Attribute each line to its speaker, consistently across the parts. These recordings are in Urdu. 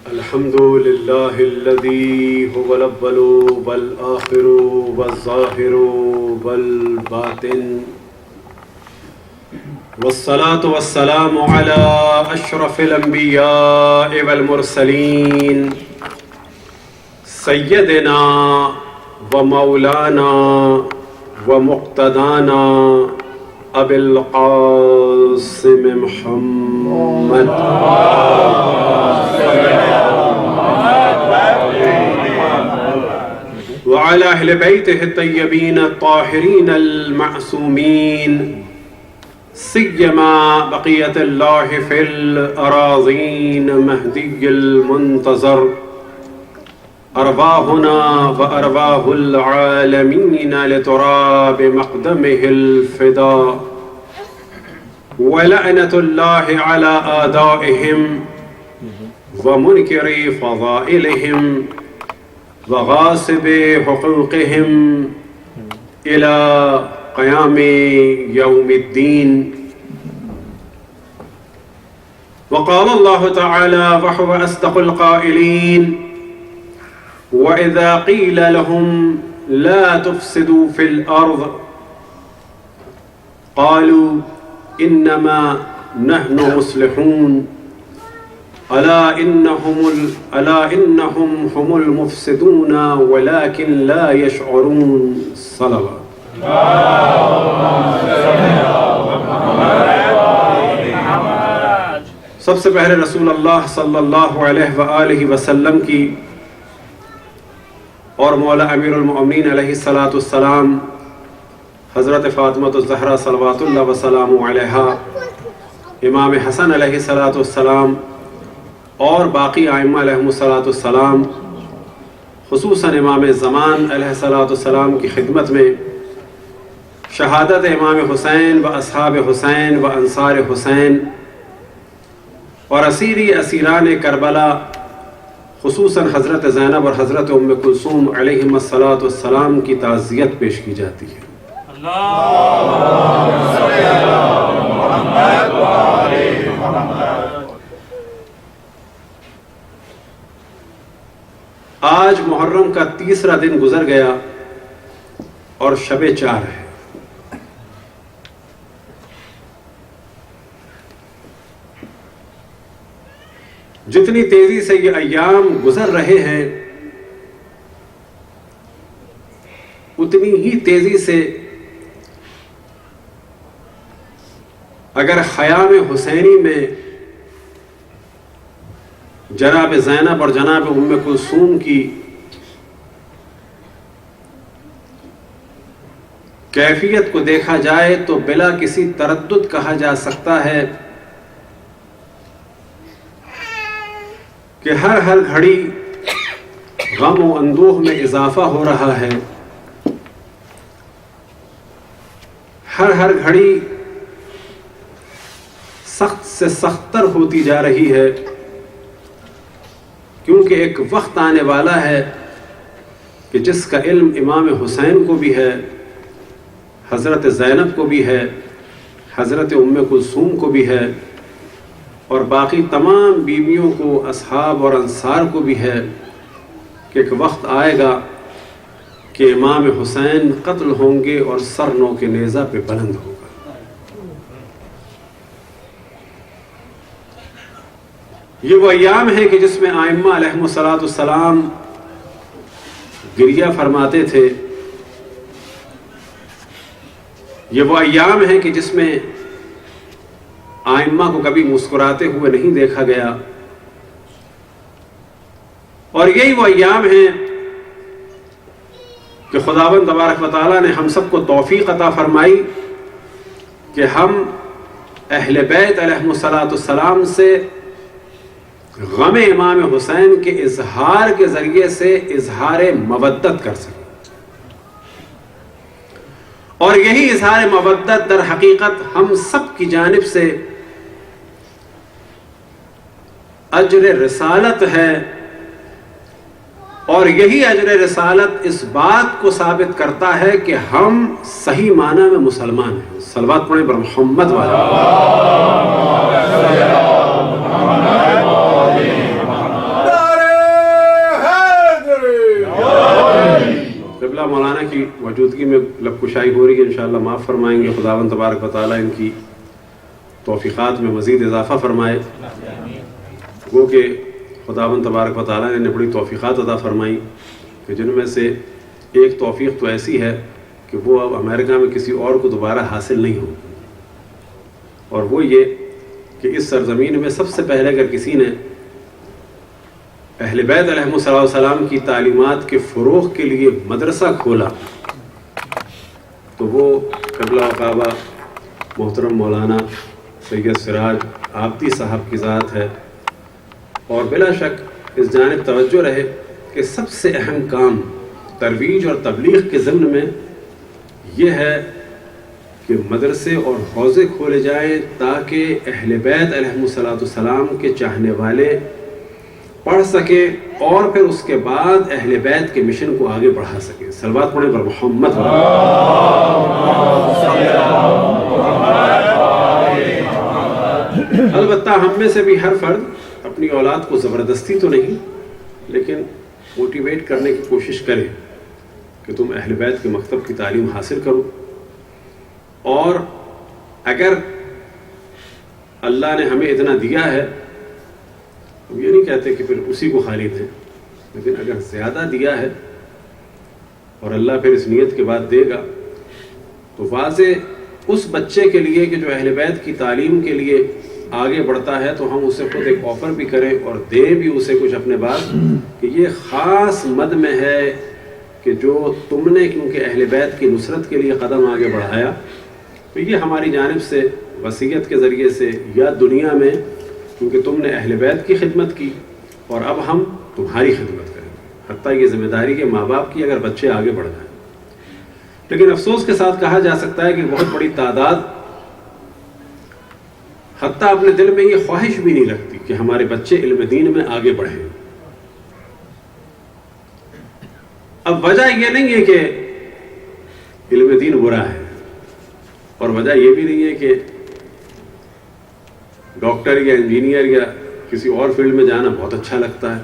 Speaker 1: الحمد لله الذي هو الأول والآخر والظاهر والباطن والصلاة والسلام على أشرف الأنبياء والمرسلين سيدنا ومولانا ومقتدانا أبي القاسم محمد وعلى أهل بيته الطيبين الطاهرين المعصومين سيما بقية الله في الأراضين مهدي المنتظر أرواحنا وأرواح العالمين لتراب مقدمه الفداء ولعنة الله على أعدائهم ومنكر فضائلهم وغاصب حقوقهم إلى قيام يوم الدين. وقال الله تعالى وهو أصدق القائلين: وإذا قيل لهم لا تفسدوا في الأرض قالوا إنما نحن مصلحون ألا إنهم هم المفسدون ولكن لا يشعرون. صلوات. سب سے پہلے رسول اللہ صلی اللہ علیہ وآلہ وسلم کی اور مولا امیر المؤمنین علیہ السلام حضرت فاطمہ الزہرا صلوات اللہ وسلام علیہا، امام حسن علیہ السلام اور باقی ائمہ علیہم السلام، خصوصاً امام زمان علیہ السلام کی خدمت میں شہادت امام حسین و اصحاب حسین و انصار حسین اور اسیران کربلا خصوصاً حضرت زینب اور حضرت ام کلثوم علیہم السلام کی تعزیت پیش کی جاتی ہے۔ آج محرم کا تیسرا دن گزر گیا اور شب 4 ہے۔ جتنی تیزی سے یہ ایام گزر رہے ہیں اتنی ہی تیزی سے اگر خیام حسینی میں جناب زینب اور جناب ام کلثوم کی کیفیت کو دیکھا جائے تو بلا کسی تردد کہا جا سکتا ہے کہ ہر گھڑی غم و اندوہ میں اضافہ ہو رہا ہے، ہر گھڑی سخت سے سختر ہوتی جا رہی ہے، کیونکہ ایک وقت آنے والا ہے کہ جس کا علم امام حسین کو بھی ہے، حضرت زینب کو بھی ہے، حضرت ام کلثوم کو بھی ہے اور باقی تمام بیویوں کو، اصحاب اور انصار کو بھی ہے کہ ایک وقت آئے گا کہ امام حسین قتل ہوں گے اور سر نو کے نیزہ پہ بلند ہوگا۔ یہ وہ ایام ہے کہ جس میں ائمہ علیہم السلام گریہ فرماتے تھے، یہ وہ ایام ہے کہ جس میں ائمہ کو کبھی مسکراتے ہوئے نہیں دیکھا گیا، اور یہی وہ ایام ہیں کہ خداوند تبارک و تعالیٰ نے ہم سب کو توفیق عطا فرمائی کہ ہم اہل بیت علیہم السلام سے غم امام حسین کے اظہار کے ذریعے سے اظہار مودت کر سکیں، اور یہی اظہار مودت در حقیقت ہم سب کی جانب سے اجر رسالت ہے، اور یہی اجر رسالت اس بات کو ثابت کرتا ہے کہ ہم صحیح معنی میں مسلمان ہیں۔ صلوات پڑھیں بر محمد والا۔ کی موجودگی میں لب کشائی ہو رہی ہے، انشاءاللہ معاف فرمائیں گے. خداوند تبارک و تعالیٰ ان کی توفیقات میں مزید اضافہ فرمائے. وہ کہ خداوند تبارک و تعالیٰ نے بڑی توفیقات عطا فرمائی کہ جن میں سے ایک توفیق تو ایسی ہے کہ وہ اب امریکہ میں کسی اور کو دوبارہ حاصل نہیں ہو، اور وہ یہ کہ اس سرزمین میں سب سے پہلے اگر کسی نے اہل بیت علیہ السلام کی تعلیمات کے فروغ کے لیے مدرسہ کھولا تو وہ قبلہ و کعبہ محترم مولانا سید سراج عابدی صاحب کی ذات ہے. اور بلا شک اس جانب توجہ رہے کہ سب سے اہم کام ترویج اور تبلیغ کے ضمن میں یہ ہے کہ مدرسے اور حوضے کھولے جائیں تاکہ اہل بیت علیہ السلام کے چاہنے والے پڑھ سکیں اور پھر اس کے بعد اہل بیت کے مشن کو آگے بڑھا سکیں. صلوات پڑھیں پر محمد. البتہ ہم میں سے بھی ہر فرد اپنی اولاد کو زبردستی تو نہیں لیکن موٹیویٹ کرنے کی کوشش کرے کہ تم اہل بیت کے مکتب کی تعلیم حاصل کرو. اور اگر اللہ نے ہمیں اتنا دیا ہے، ہم یہ نہیں کہتے کہ پھر اسی کو خالی دیں، لیکن اگر زیادہ دیا ہے اور اللہ پھر اس نیت کے بعد دے گا تو واضح اس بچے کے لیے کہ جو اہل بیت کی تعلیم کے لیے آگے بڑھتا ہے تو ہم اسے خود ایک آفر بھی کریں اور دیں بھی اسے کچھ اپنے بعد کہ یہ خاص مد میں ہے کہ جو تم نے کیونکہ اہل بیت کی نصرت کے لیے قدم آگے بڑھایا تو یہ ہماری جانب سے وصیت کے ذریعے سے یا دنیا میں کیونکہ تم نے اہل بیت کی خدمت کی اور اب ہم تمہاری خدمت کریں گے. حتیٰ یہ ذمہ داری کہ ماں باپ کی اگر بچے آگے بڑھ جائیں. لیکن افسوس کے ساتھ کہا جا سکتا ہے کہ بہت بڑی تعداد حتیٰ اپنے دل میں یہ خواہش بھی نہیں رکھتی کہ ہمارے بچے علم دین میں آگے بڑھیں. اب وجہ یہ نہیں ہے کہ علم دین برا ہے اور وجہ یہ بھی نہیں ہے کہ ڈاکٹر یا انجینئر یا کسی اور فیلڈ میں جانا بہت اچھا لگتا ہے.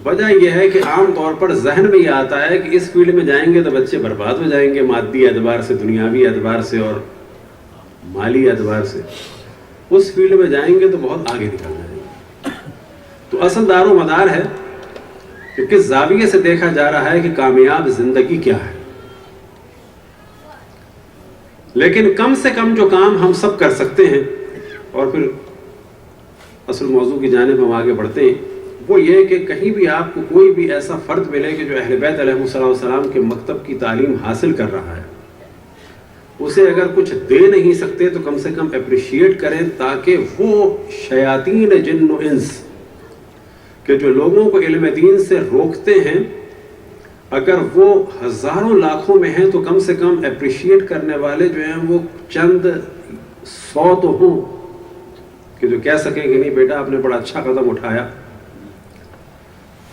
Speaker 1: وجہ یہ ہے کہ عام طور پر ذہن میں یہ آتا ہے کہ اس فیلڈ میں جائیں گے تو بچے برباد ہو جائیں گے مادی اعتبار سے، دنیاوی اعتبار سے اور مالی اعتبار سے. اس فیلڈ میں جائیں گے تو بہت آگے نکل جائیں گے. تو اصل دار و مدار ہے کہ کس زاویے سے دیکھا جا رہا ہے کہ کامیاب زندگی کیا ہے. لیکن کم سے کم جو کام ہم سب کر سکتے ہیں اور پھر اصل موضوع کی جانب ہم آگے بڑھتے ہیں وہ یہ کہ کہیں بھی آپ کو کوئی بھی ایسا فرد ملے کہ جو اہل بیت علیہ السلام کے مکتب کی تعلیم حاصل کر رہا ہے، اسے اگر کچھ دے نہیں سکتے تو کم سے کم اپریشیٹ کریں تاکہ وہ شیاطین جن و انس کہ جو لوگوں کو علم دین سے روکتے ہیں اگر وہ ہزاروں لاکھوں میں ہیں تو کم سے کم اپریشیٹ کرنے والے جو ہیں وہ چند 100 تو ہوں کہ جو کہہ سکیں کہ نہیں بیٹا آپ نے بڑا اچھا قدم اٹھایا،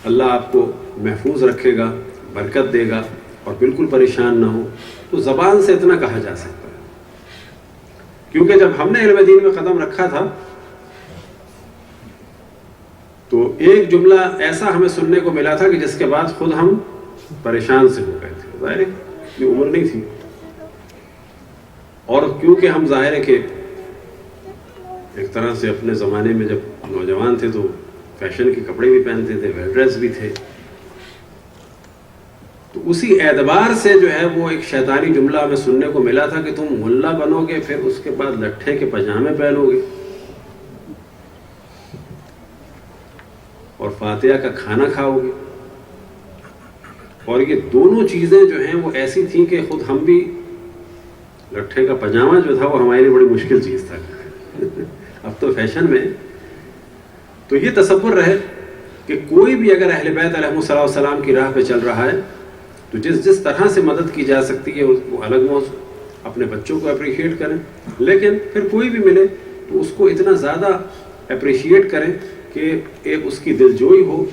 Speaker 1: اللہ آپ کو محفوظ رکھے گا، برکت دے گا اور بالکل پریشان نہ ہو. تو زبان سے اتنا کہا جا سکتا ہے کیونکہ جب ہم نے علم دین میں قدم رکھا تھا تو ایک جملہ ایسا ہمیں سننے کو ملا تھا کہ جس کے بعد خود ہم پریشان سے ہو گئے تھے. ظاہر ہے یہ عمر نہیں تھی اور کیونکہ ہم ظاہر ہے کہ ایک طرح سے اپنے زمانے میں جب نوجوان تھے تو فیشن کے کپڑے بھی پہنتے تھے، ویل ڈریس بھی تھے، تو اسی اعتبار سے جو ہے وہ ایک شیطانی جملہ ہمیں سننے کو ملا تھا کہ تم ملا بنو گے پھر اس کے بعد لٹھے کے پاجامے پہنو گے اور فاتحہ کا کھانا کھاؤ گے. اور یہ دونوں چیزیں جو ہیں وہ ایسی تھیں کہ خود ہم بھی لٹھے کا پاجامہ جو تھا وہ ہمارے لیے بڑی مشکل چیز تھا. اب تو فیشن میں تو یہ تصور رہے کہ کوئی بھی اگر اہل بیت علیہ السلام کی راہ پہ چل رہا ہے تو جس طرح سے مدد کی جا سکتی ہے وہ الگ موضوع، اپنے بچوں کو اپریشیٹ کریں لیکن پھر کوئی بھی ملے تو اس کو اتنا زیادہ اپریشیٹ کریں کہ ایک اس کی دلجوئی ہو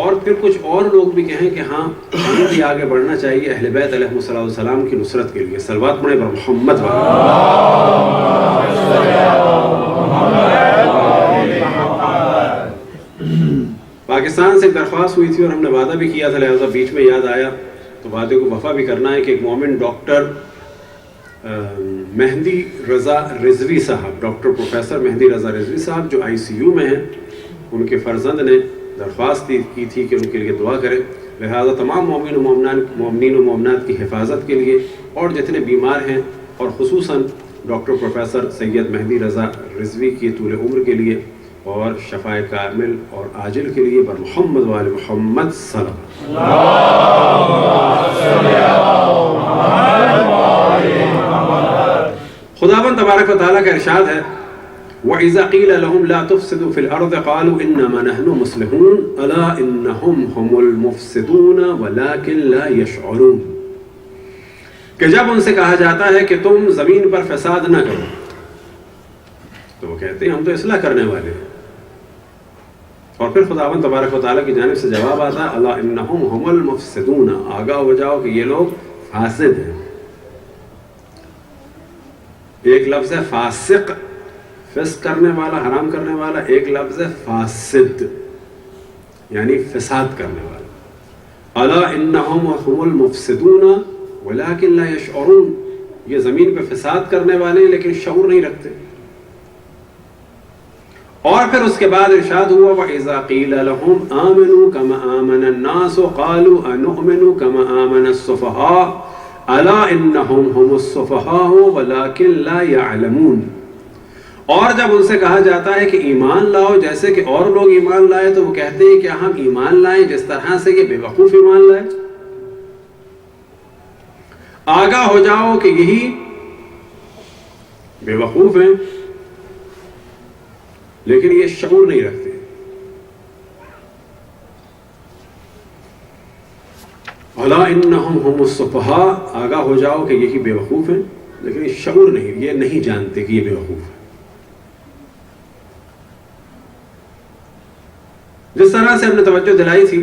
Speaker 1: اور پھر کچھ اور لوگ بھی کہیں کہ ہاں ہمیں بھی آگے بڑھنا چاہیے اہل بیت علیہ السلام کی نصرت کے لیے. صلوات پڑھیں پر محمد. پاکستان سے درخواست ہوئی تھی اور ہم نے وعدہ بھی کیا تھا، لہذا بیچ میں یاد آیا تو وعدے کو وفا بھی کرنا ہے کہ ایک مومن ڈاکٹر مہندی رضا رضوی صاحب، ڈاکٹر پروفیسر مہندی رضا رضوی صاحب جو ICU میں ہیں، ان کے فرزند نے درخواست کی تھی کہ ان کے لیے دعا کرے، لہذا تمام مومنین و مومنات کی حفاظت کے لیے اور جتنے بیمار ہیں، اور خصوصاً ڈاکٹر پروفیسر سید مہندی رضا رضوی کی طول عمر کے لیے اور شفاء کامل اور عاجل کے لیے بر محمد وآل محمد صلی خداوند تبارک و تعالیٰ کا ارشاد ہے وَإِذَا قِيلَ لَهُمْ لَا تُفْسِدُوا فِي الْأَرْضِ قَالُوا إِنَّمَا نَحْنُ مُصْلِحُونَ أَلَا إِنَّهُمْ هُمُ الْمُفْسِدُونَ وَلَكِنْ لَا يَشْعُرُونَ، کہ جب ان سے کہا جاتا ہے کہ تم زمین پر فساد نہ کرو تو وہ کہتے ہیں ہم تو اصلاح کرنے والے ہیں، اور پھر خداوند تبارک و تعالیٰ کی جانب سے جواب آتا ہے الا انہم هم المفسدون، آگاہ ہو جاؤ کہ یہ لوگ فاسد ہیں۔ ایک لفظ ہے فاسق، فسق کرنے والا، حرام کرنے والا، ایک لفظ ہے فاسد یعنی فساد کرنے والا۔ الا انہم هم المفسدون ولكن لا يشعرون، یہ زمین پہ فساد کرنے والے لیکن شعور نہیں رکھتے۔ اور پھر اس کے بعد ارشاد ہوا وَإِذَا قِيلَ لَهُمْ آمِنُوا كَمَا آمَنَ النَّاسُ قَالُوا أَنُؤْمِنُ كَمَا آمَنَ السُّفَهَاءُ أَلَا إِنَّهُمْ هُمُ السُّفَهَاءُ وَلَكِنْ لَا يَعْلَمُونَ، اور جب ان سے کہا جاتا ہے کہ ایمان لاؤ جیسے کہ اور لوگ ایمان لائے تو وہ کہتے ہیں کہ ہم ایمان لائیں جس طرح سے یہ بے وقوف ایمان لائے۔ آگاہ ہو جاؤ کہ یہی بے وقوف ہیں لیکن یہ شعور نہیں رکھتے۔ الا انہم هم السفہاء، آگاہ ہو جاؤ کہ یہی بے وقوف ہیں لیکن یہ شعور نہیں، یہ نہیں جانتے کہ یہ بے وقوف ہے۔ جس طرح سے ہم نے توجہ دلائی تھی،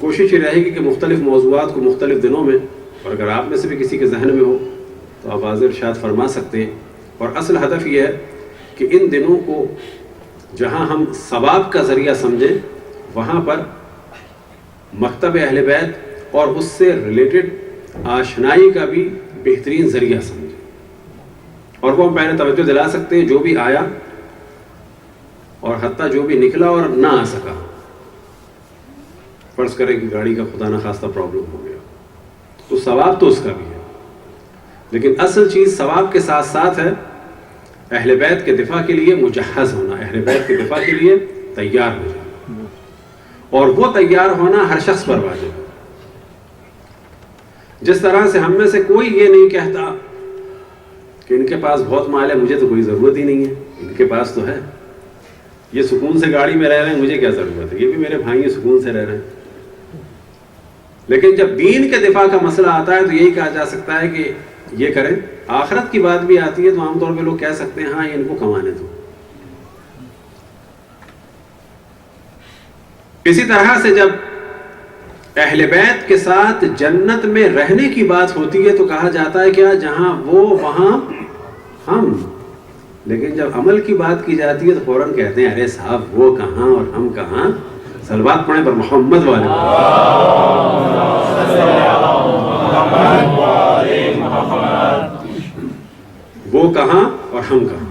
Speaker 1: کوشش یہ رہے گی کہ مختلف موضوعات کو مختلف دنوں میں، اور اگر آپ میں سے بھی کسی کے ذہن میں ہو تو آپ واضح ارشاد فرما سکتے ہیں، اور اصل ہدف یہ ہے کہ ان دنوں کو جہاں ہم ثواب کا ذریعہ سمجھیں وہاں پر مکتب اہل بیت اور اس سے ریلیٹڈ آشنائی کا بھی بہترین ذریعہ سمجھیں، اور وہ ہم پہلے توجہ دلا سکتے ہیں جو بھی آیا اور حتیٰ جو بھی نکلا اور نہ آ سکا، فرض کریں کہ گاڑی کا خدا نخواستہ پرابلم ہو گیا تو ثواب تو اس کا بھی ہے، لیکن اصل چیز ثواب کے ساتھ ساتھ ہے اہل بیت کے دفاع کے لیے مجہز ہونا، اہل بیت کے دفاع کے لیے تیار ہو جانا، اور وہ تیار ہونا ہر شخص پر واجب ہے۔ جس طرح سے ہم میں سے کوئی یہ نہیں کہتا کہ ان کے پاس بہت مال ہے مجھے تو کوئی ضرورت ہی نہیں ہے، ان کے پاس تو ہے، یہ سکون سے گاڑی میں رہ رہے ہیں مجھے کیا ضرورت ہے، یہ بھی میرے بھائی سکون سے رہ رہے ہیں۔ لیکن جب دین کے دفاع کا مسئلہ آتا ہے تو یہی کہا جا سکتا ہے کہ یہ کریں۔ آخرت کی بات بھی آتی ہے تو عام طور پہ لوگ کہہ سکتے ہیں ہاں یہ ان کو کمانے دو۔ اسی طرح سے جب اہل بیت کے ساتھ جنت میں رہنے کی بات ہوتی ہے تو کہا جاتا ہے کیا جہاں وہ وہاں ہم، لیکن جب عمل کی بات کی جاتی ہے تو فوراً کہتے ہیں ارے صاحب وہ کہاں اور ہم کہاں۔ صلوات پڑھیں پر محمد والے وہ کہاں اور ہم کہاں۔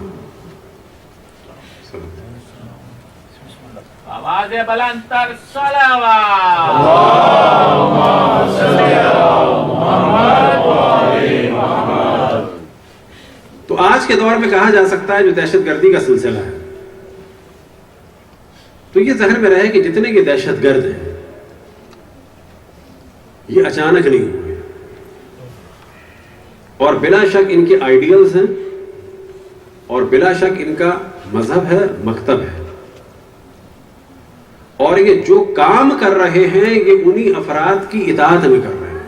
Speaker 2: آواز بلند تر صلوات۔
Speaker 1: تو آج کے دور میں کہا جا سکتا ہے جو دہشت گردی کا سلسلہ ہے تو یہ ذہن میں رہے کہ جتنے یہ دہشت گرد ہیں یہ اچانک نہیں ہوئے، اور بلا شک ان کے آئیڈیلز ہیں، اور بلا شک ان کا مذہب ہے، مکتب ہے، اور یہ جو کام کر رہے ہیں یہ انہی افراد کی اطاعت میں کر رہے ہیں۔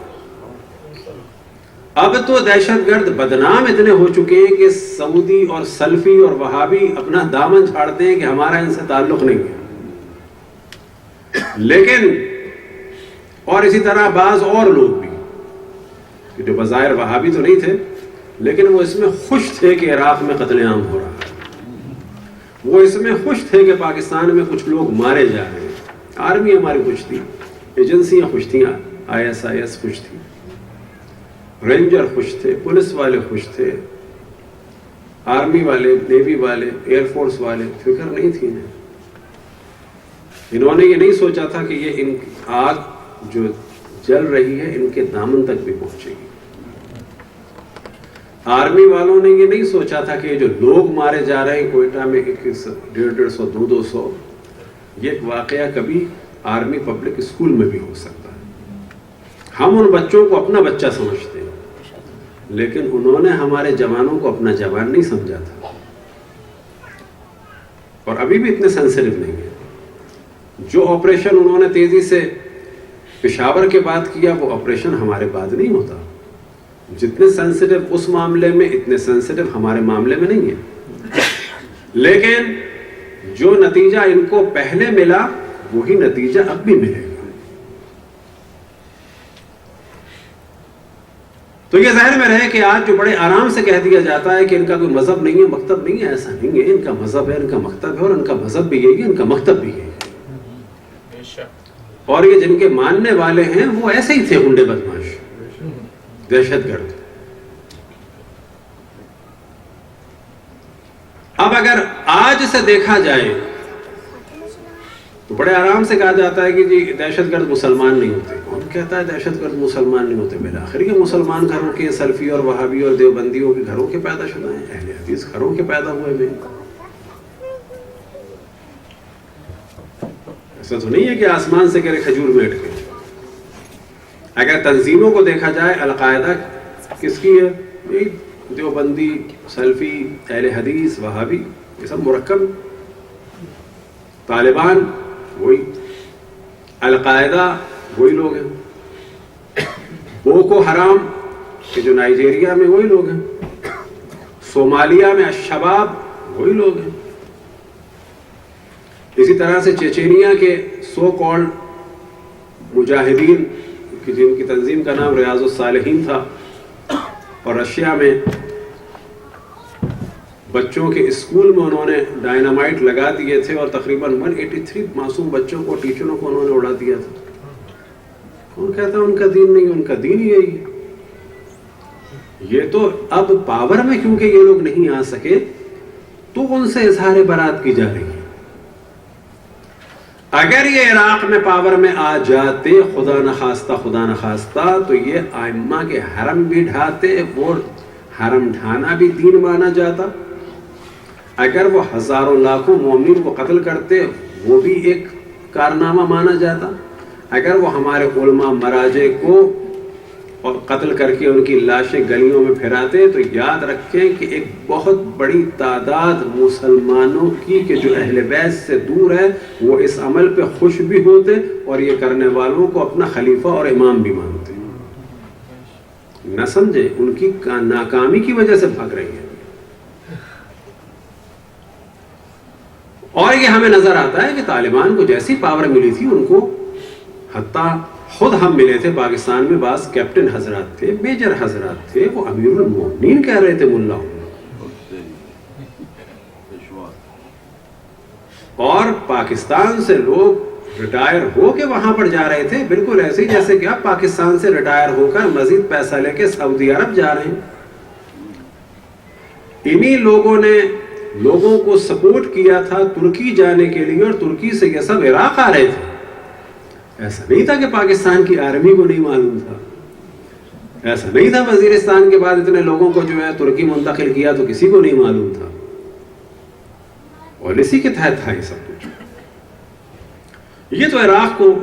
Speaker 1: اب تو دہشت گرد بدنام اتنے ہو چکے ہیں کہ سعودی اور سلفی اور وہابی اپنا دامن چھاڑتے ہیں کہ ہمارا ان سے تعلق نہیں ہے، لیکن اور اسی طرح بعض اور لوگ بھی جو بظاہر وہابی تو نہیں تھے لیکن وہ اس میں خوش تھے کہ عراق میں قتل عام ہو رہا ہے، وہ اس میں خوش تھے کہ پاکستان میں کچھ لوگ مارے جا رہے ہیں، آرمی ہماری خوش تھی، ایجنسیاں خوش تھیں, ISIS خوش تھی, رینجر خوش تھے, پولیس والے خوش تھے, آرمی والے, نیوی والے, ایئر فورس والے, فکر نہیں تھی انہیں. انہوں نے یہ نہیں سوچا تھا کہ یہ ان آگ جو جل رہی ہے ان کے دامن تک بھی پہنچے گی. آرمی والوں نے یہ نہیں سوچا تھا کہ جو لوگ مارے جا رہے ہیں کوئٹہ میں 150 200 یہ ایک واقعہ کبھی آرمی پبلک اسکول میں بھی ہو سکتا ہے. ہم ان بچوں کو اپنا بچہ سمجھتے ہیں, لیکن انہوں نے ہمارے جوانوں کو اپنا جوان نہیں سمجھا تھا, اور ابھی بھی اتنے سینسٹیو نہیں ہیں. جو آپریشن انہوں نے تیزی سے پشاور کے بعد کیا وہ آپریشن ہمارے بعد نہیں ہوتا. جتنے سینسٹیو اس معاملے میں اتنے سینسٹیو ہمارے معاملے میں نہیں ہے. لیکن جو نتیجہ ان کو پہلے ملا وہی نتیجہ اب بھی ملے گا. تو یہ ظاہر میں رہے کہ آج جو بڑے آرام سے کہہ دیا جاتا ہے کہ ان کا کوئی مذہب نہیں ہے, مکتب نہیں ہے, ایسا نہیں ہے. ان کا مذہب ہے, ان کا مکتب ہے, اور ان کا مذہب بھی یہی ہے, ان کا مکتب بھی یہی ہے. اور یہ جن کے ماننے والے ہیں وہ ایسے ہی تھے, گنڈے بدماش, دہشت گرد. اب اگر آج سے دیکھا جائے تو بڑے آرام سے کہا جاتا ہے کہ جی دہشت گرد مسلمان نہیں ہوتے. کون کہتا ہے دہشت گرد مسلمان نہیں ہوتے؟ بالآخر یہ مسلمان گھروں کے, سلفی اور وہابی اور دیوبندیوں کے گھروں کے پیدا شدہ ہیں, اہل حدیث گھروں کے پیدا ہوئے ہیں. ایسا تو نہیں ہے کہ آسمان سے گرے کھجور میں اٹکے. اگر تنظیموں کو دیکھا جائے, القاعدہ کس کی ہے؟ یہی دیوبندی, سلفی, اہل حدیث, وہابی, یہ سب مرکب. طالبان وہی, القاعدہ وہی لوگ ہیں, بوکو حرام کہ جو نائجیریا میں وہی لوگ ہیں, صومالیہ میں الشباب وہی لوگ ہیں. اسی طرح سے چیچینیا کے سو کالڈ مجاہدین جن کی تنظیم کا نام ریاض الصالحین تھا, اور رشیا میں بچوں کے اسکول میں انہوں نے ڈائنامائٹ لگا دیے تھے اور تقریباً 183 معصوم بچوں کو, ٹیچروں کو انہوں نے اڑا دیا تھا. کون کہتا ہے ان کا دین نہیں؟ ان کا دین ہی یہی ہے. یہ تو اب پاور میں کیونکہ یہ لوگ نہیں آ سکے تو ان سے اظہار برات کی جا رہی ہے. اگر یہ عراق میں پاور میں آ جاتے خدا نخواستہ تو یہ ائمہ کے حرم بھی ڈھاتے, وہ حرم ڈھانا بھی دین مانا جاتا. اگر وہ ہزاروں لاکھوں مومنین کو قتل کرتے وہ بھی ایک کارنامہ مانا جاتا. اگر وہ ہمارے علماء مراجع کو اور قتل کر کے ان کی لاشیں گلیوں میں پھیراتے تو یاد رکھیں کہ ایک بہت بڑی تعداد مسلمانوں کی کہ جو اہل بیت سے دور ہے وہ اس عمل پہ خوش بھی ہوتے اور یہ کرنے والوں کو اپنا خلیفہ اور امام بھی مانتے. نہ سمجھے ان کی ناکامی کی وجہ سے بھاگ رہی ہے. اور یہ ہمیں نظر آتا ہے کہ طالبان کو جیسی پاور ملی تھی ان کو, حتیٰ خود ہم ملے تھے پاکستان میں, بعض کیپٹن حضرات تھے, میجر حضرات تھے, وہ امیر المومنین کہہ رہے تھے ملا اور پاکستان سے لوگ ریٹائر ہو کے وہاں پر جا رہے تھے, بالکل ایسے ہی جیسے کہ آپ پاکستان سے ریٹائر ہو کر مزید پیسہ لے کے سعودی عرب جا رہے ہیں. انہی لوگوں نے لوگوں کو سپورٹ کیا تھا ترکی جانے کے لیے, اور ترکی سے یہ سب عراق آ رہے تھے. ایسا نہیں تھا کہ پاکستان کی آرمی کو نہیں معلوم تھا, ایسا نہیں تھا وزیرستان کے بعد اتنے لوگوں کو جو ہے ترکی منتقل کیا تو کسی کو نہیں معلوم تھا. اور اسی کے تحت تھا یہ سب کچھ. یہ تو عراق کو,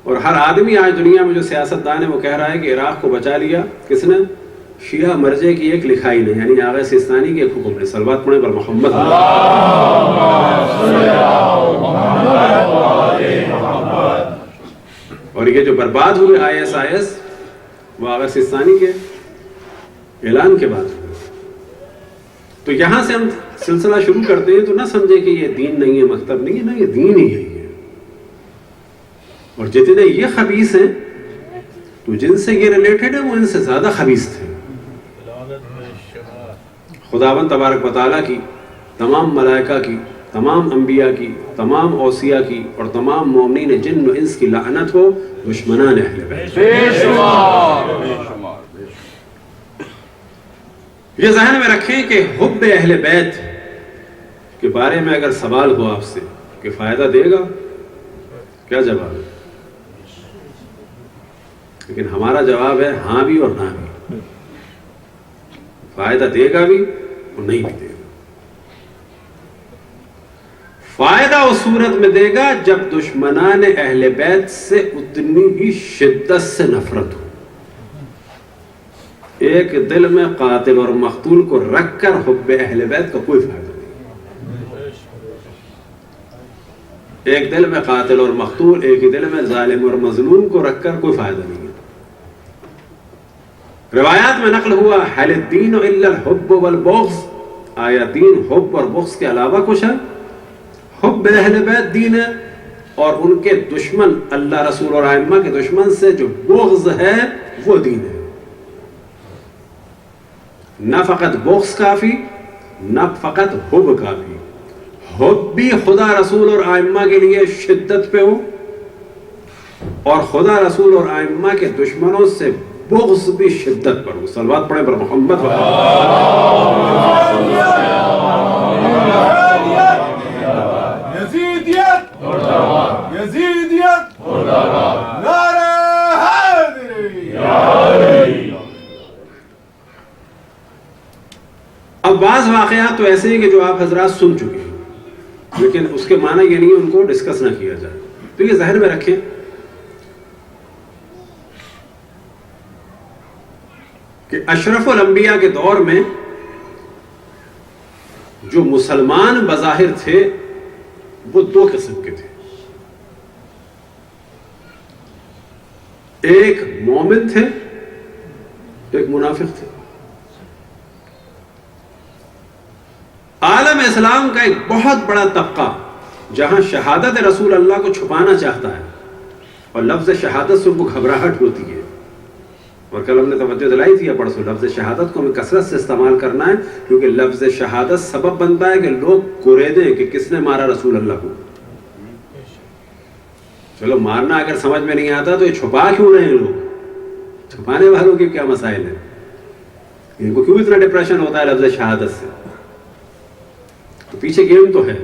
Speaker 1: اور ہر آدمی آج دنیا میں جو سیاستدان ہے وہ کہہ رہا ہے کہ عراق کو بچا لیا کس نے؟ شیعہ مرجع کی ایک لکھائی نے, یعنی آغا سیستانی کے ایک حکم نے. صلوات پڑھیں پر محمد. اور یہ جو برباد ہوئے ISIS وہ آغا سیستانی کے اعلان کے بعد ہوئے. تو یہاں سے ہم سلسلہ شروع کرتے ہیں تو نہ سمجھے کہ یہ دین نہیں ہے, مکتب نہیں ہے, نہ یہ دین ہی ہے. اور جتنے یہ خبیث ہیں تو جن سے یہ ریلیٹڈ ہے وہ ان سے زیادہ خبیث تھے. خداوند تبارک و تعالیٰ کی, تمام ملائکہ کی, تمام انبیاء کی، تمام اوصیاء کی اور تمام مومنین جن و انس کی لعنت ہو دشمنان اہل بیت۔ یہ ذہن میں رکھیں کہ حب اہل بیت کے بارے میں اگر سوال ہو آپ سے کہ فائدہ دے گا، کیا جواب ہے؟ لیکن ہمارا جواب ہے ہاں بھی اور نہ بھی، فائدہ دے گا بھی اور نہیں بھی دے گا۔ فائدہ اس صورت میں دے گا جب دشمنان اہل بیت سے اتنی ہی شدت سے نفرت ہو۔ ایک دل میں قاتل اور مقتول کو رکھ کر حب اہل بیت کا کوئی فائدہ نہیں۔ ایک دل میں قاتل اور مقتول، ایک ہی دل میں ظالم اور مظلوم کو رکھ کر کوئی فائدہ نہیں ہے۔ روایات میں نقل ہوا حل الدین الا الحب والبغض، آیا دین حب اور بغض کے علاوہ کچھ ہے؟ حب اہل بیت دین ہے، اور ان کے دشمن اللہ رسول اور ائمہ کے دشمن سے جو بغض ہے وہ دین ہے۔ نہ فقط بغض کافی، نہ فقط حب کافی، حب بھی خدا رسول اور ائمہ کے لیے شدت پہ ہو، اور خدا رسول اور ائمہ کے دشمنوں سے بغض بھی شدت پر ہو۔ صلوات پڑھیں پر محمد اب بعض واقعات تو ایسے ہیں کہ جو آپ حضرات سن چکے ہیں، لیکن اس کے معنی یہ نہیں ان کو ڈسکس نہ کیا جائے، تو یہ ذہن میں رکھیں کہ اشرف الانبیاء کے دور میں جو مسلمان بظاہر تھے وہ دو قسم کے تھے، ایک مومن تھے، ایک منافق تھے۔ عالم اسلام کا ایک بہت بڑا طبقہ جہاں شہادت رسول اللہ کو چھپانا چاہتا ہے اور لفظ شہادت سے ان کو گھبراہٹ ہوتی ہے، اور کل ہم نے توجہ دلائی تھی پرسوں لفظ شہادت کو ہمیں کثرت سے استعمال کرنا ہے، کیونکہ لفظ شہادت سبب بنتا ہے کہ لوگ کوریدیں کہ کس نے مارا رسول اللہ کو۔ چلو مارنا اگر سمجھ میں نہیں آتا تو یہ چھپا کیوں رہے ہیں لوگ؟ چھپانے والوں کے کیا مسائل ہیں؟ ان کو کیوں اتنا ڈپریشن ہوتا ہے لفظ شہادت سے؟ تو پیچھے گیم تو ہے۔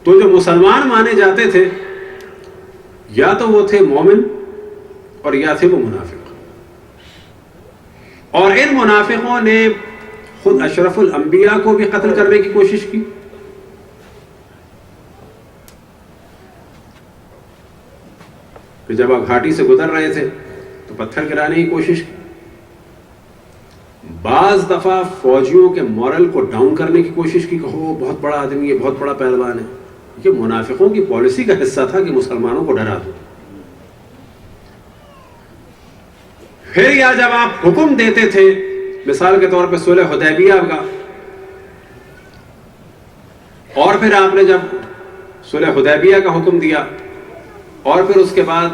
Speaker 1: تو جو مسلمان مانے جاتے تھے یا تو وہ تھے مومن اور یا تھے وہ منافق، اور ان منافقوں نے خود اشرف الانبیاء کو بھی قتل کرنے کی کوشش کی، کہ جب آپ گھاٹی سے گزر رہے تھے تو پتھر گرانے کی کوشش کی، بعض دفعہ فوجیوں کے مورل کو ڈاؤن کرنے کی کوشش کی کہ وہ بہت بڑا آدمی ہے، بہت بڑا پہلوان ہے۔ یہ منافقوں کی پالیسی کا حصہ تھا کہ مسلمانوں کو ڈرا دو۔ پھر یا جب آپ حکم دیتے تھے، مثال کے طور پہ صلح حدیبیہ کا، اور پھر آپ نے جب صلح حدیبیہ کا حکم دیا اور پھر اس کے بعد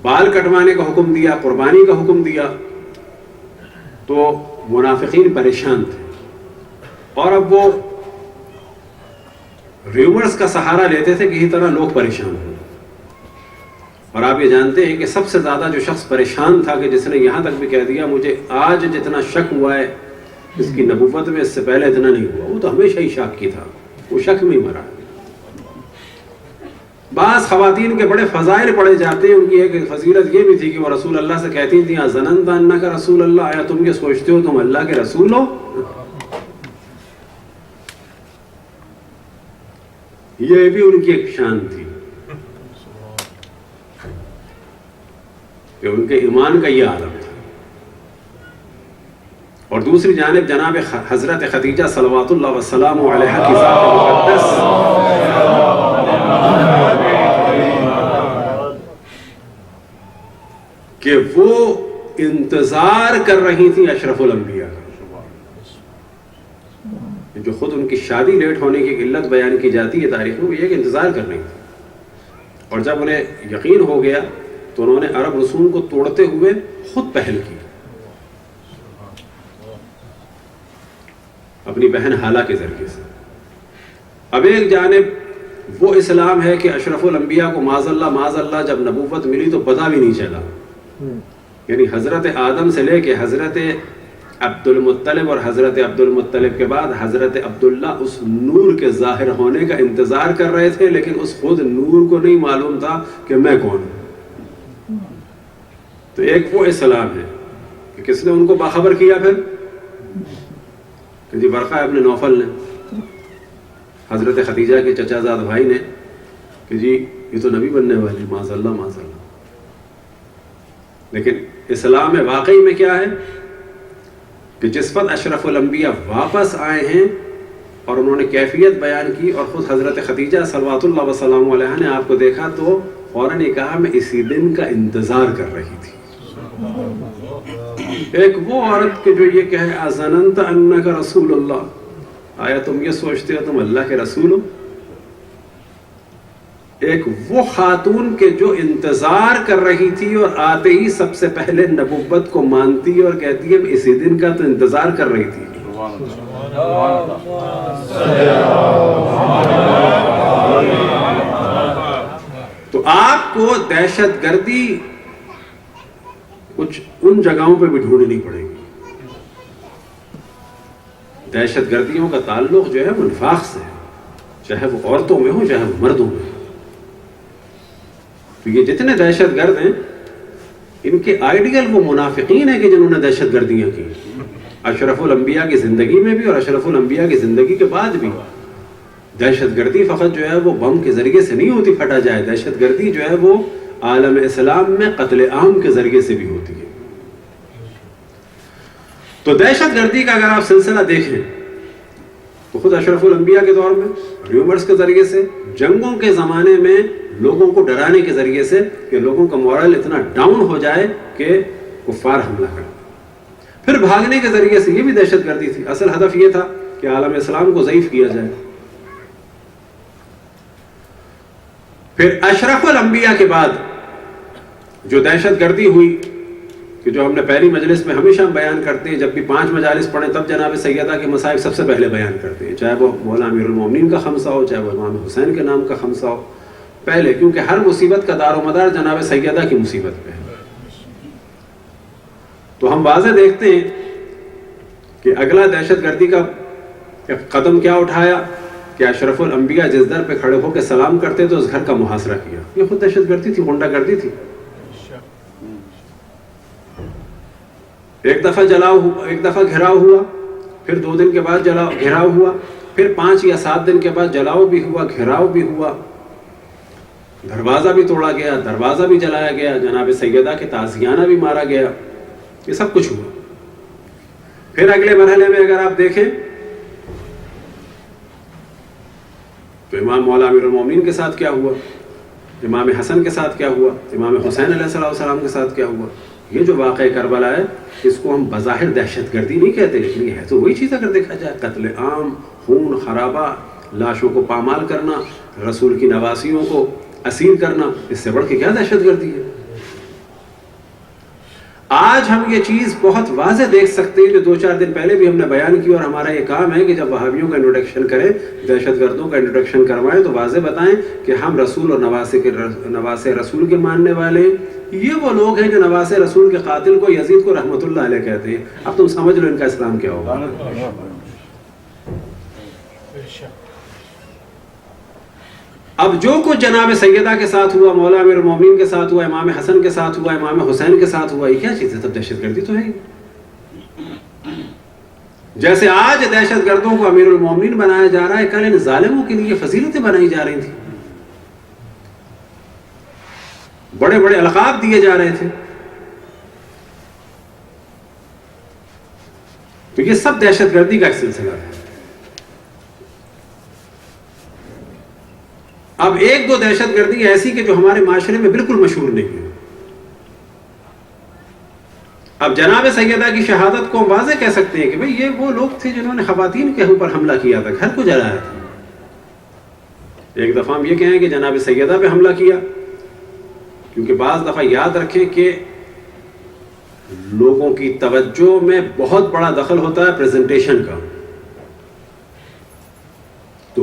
Speaker 1: بال کٹوانے کا حکم دیا، قربانی کا حکم دیا، تو منافقین پریشان تھے، اور اب وہ ریومرز کا سہارا لیتے تھے کہ اسی طرح لوگ پریشان ہوں۔ اور آپ یہ جانتے ہیں کہ سب سے زیادہ جو شخص پریشان تھا، کہ جس نے یہاں تک بھی کہہ دیا مجھے آج جتنا شک ہوا ہے اس کی نبوت میں اس سے پہلے اتنا نہیں ہوا، وہ تو ہمیشہ ہی شک کی تھا، وہ شک میں ہی مرا۔ بعض خواتین کے بڑے فضائل پڑھے جاتے ہیں، ان کی ایک فضیلت یہ بھی تھی کہ وہ رسول اللہ سے کہتی تھیں ظننت انک رسول اللہ، آیا تم یہ سوچتے ہو تم اللہ کے رسول ہو؟ یہ بھی ان کی ایک شان تھی کہ ان کے ایمان کا یہ عالم تھا۔ اور دوسری جانب جناب حضرت خدیجہ صلوات اللہ وسلام علیہا کی ذات مقدس کہ وہ انتظار کر رہی تھی اشرف الانبیاء کا، جو خود ان کی شادی لیٹ ہونے کی علت بیان کی جاتی ہے تاریخ میں، وہ یہ کہ انتظار کر رہی تھی، اور جب انہیں یقین ہو گیا تو انہوں نے عرب رسوم کو توڑتے ہوئے خود پہل کی۔ اپنی بہن حالہ کے ذریعے سے. اب ایک جانب وہ اسلام ہے کہ اشرف الانبیاء کو معاذ اللہ جب نبوت ملی تو پتہ بھی نہیں چلا. یعنی حضرت آدم سے لے کے حضرت عبد المطلب اور حضرت عبد المطلب کے بعد حضرت عبداللہ اس نور کے ظاہر ہونے کا انتظار کر رہے تھے، لیکن اس خود نور کو نہیں معلوم تھا کہ میں کون ہوں. تو ایک وہ اسلام ہے کہ کس نے ان کو باخبر کیا پھر کہ جی ورقہ ابن نوفل نے، حضرت خدیجہ کے چچا زاد بھائی نے، کہ جی یہ تو نبی بننے والے، معاذ اللہ. لیکن اسلام واقعی میں کیا ہے کہ جس وقت اشرف الانبیاء واپس آئے ہیں اور انہوں نے کیفیت بیان کی اور خود حضرت خدیجہ صلوات اللہ وسلام علیہا نے آپ کو دیکھا تو فوراً یہ کہا میں اسی دن کا انتظار کر رہی تھی. ایک وہ عورت کہ جو یہ کہے اظننت انک رسول اللہ، آیا تم یہ سوچتے ہو تم اللہ کے رسول ہو؟ ایک وہ خاتون کے جو انتظار کر رہی تھی اور آتے ہی سب سے پہلے نبوت کو مانتی اور کہتی ہے اسی دن کا تو انتظار کر رہی تھی. تو آپ کو دہشت گردی کچھ ان جگہوں پہ بھی ڈھونڈنی پڑے گی. دہشت گردیوں کا تعلق جو ہے وہ نفاق سے ہے، چاہے وہ عورتوں میں ہو چاہے وہ مردوں میں ہو. تو یہ جتنے دہشت گرد ہیں ان کے آئیڈیل وہ منافقین ہیں کہ جنہوں نے دہشت گردیاں کی. اشرف الانبیاء کی زندگی میں بھی اور اشرف الانبیاء کی زندگی کے بعد بھی دہشت گردی فقط جو ہے وہ بم کے ذریعے سے نہیں ہوتی پھٹا جائے، دہشت گردی جو ہے وہ عالم اسلام میں قتل عام کے ذریعے سے بھی ہوتی ہے. تو دہشت گردی کا اگر آپ سلسلہ دیکھیں تو خود اشرف الانبیاء کے دور میں ریومرز کے ذریعے سے، جنگوں کے زمانے میں لوگوں کو ڈرانے کے ذریعے سے کہ لوگوں کا مورل اتنا ڈاؤن ہو جائے کہ کفار حملہ کریں. پھر بھاگنے کے ذریعے سے، یہ بھی دہشت گردی تھی. اصل ہدف یہ تھا کہ عالم اسلام کو ضعیف کیا جائے. پھر اشرف الانبیاء کے بعد جو دہشت گردی ہوئی کہ جو ہم نے پہلی مجلس میں ہمیشہ ہم بیان کرتے ہیں، جب بھی 5 مجالس پڑھیں تب جناب سیدہ کے مصائب سب سے پہلے بیان کرتے ہیں، چاہے وہ مولا امیر المومنین کا خمسہ ہو چاہے وہ امام حسین کے نام کا خمسہ ہو، پہلے، کیونکہ ہر مصیبت کا دار و مدار جناب سیدہ کی مصیبت پہ ہے. تو ہم واضح دیکھتے ہیں کہ اگلا دہشت گردی کا قدم کیا اٹھایا کہ اشرف الانبیاء جس در پہ کھڑے ہو کے سلام کرتے تو اس گھر کا محاصرہ کیا. یہ خود دہشت گردی تھی، غنڈہ گردی تھی. ایک دفعہ گھراؤ ہوا، پھر 2 دن کے بعد گھراؤ ہوا، پھر 5 یا 7 دن کے بعد جلاؤ بھی ہوا، گھراؤ بھی ہوا، دروازہ بھی توڑا گیا، دروازہ بھی جلایا گیا، جناب سیدہ کے تعزیانہ بھی مارا گیا. یہ سب کچھ ہوا. پھر اگلے مرحلے میں اگر آپ دیکھیں تو امام مولا امیر المومنین کے ساتھ کیا ہوا، امام حسن کے ساتھ کیا ہوا، امام حسین علیہ السلام کے ساتھ کیا ہوا. یہ جو واقعہ کربلا ہے اس کو ہم بظاہر دہشت گردی نہیں کہتے، لیکن یہ ہے تو وہی چیز اگر دیکھا جائے، قتل عام، خون خرابہ، لاشوں کو پامال کرنا، رسول کی نواسیوں کو اسیر کرنا، اس سے بڑھ کے کیا دہشت گردی ہے. آج ہم یہ چیز بہت واضح دیکھ سکتے ہیں جو 2-4 دن پہلے بھی ہم نے بیان کی، اور ہمارا یہ کام ہے کہ جب وہابیوں کا انٹروڈکشن کریں، دہشت گردوں کا انٹروڈکشن کروائیں تو واضح بتائیں کہ ہم رسول اور نواسے رسول کے ماننے والے. یہ وہ لوگ ہیں جو نواسے رسول کے قاتل کو، یزید کو رحمت اللہ علیہ کہتے ہیں. اب تم سمجھ لو ان کا اسلام کیا ہوگا. اب جو کچھ جناب سیدہ کے ساتھ ہوا، مولا امیر المومنین کے ساتھ ہوا، امام حسن کے ساتھ ہوا، امام حسین کے ساتھ ہوا، یہ کیا چیز ہے؟ تب دہشت گردی تو ہے. جیسے آج دہشت گردوں کو امیر المومنین بنایا جا رہا ہے، کل ان ظالموں کے لیے فضیلتیں بنائی جا رہی تھیں، بڑے بڑے القاب دیے جا رہے تھے. تو یہ سب دہشت گردی کا ایک سلسلہ ہے. اب 1-2 دہشت گردی ایسی کہ جو ہمارے معاشرے میں بالکل مشہور نہیں ہے. اب جناب سیدہ کی شہادت کو ہم واضح کہہ سکتے ہیں کہ بھئی یہ وہ لوگ تھے جنہوں نے خواتین کے اوپر حملہ کیا تھا، گھر کو جلایا تھا. ایک دفعہ ہم یہ کہیں کہ جناب سیدہ پہ حملہ کیا، کیونکہ بعض دفعہ یاد رکھیں کہ لوگوں کی توجہ میں بہت بڑا دخل ہوتا ہے پریزنٹیشن کا.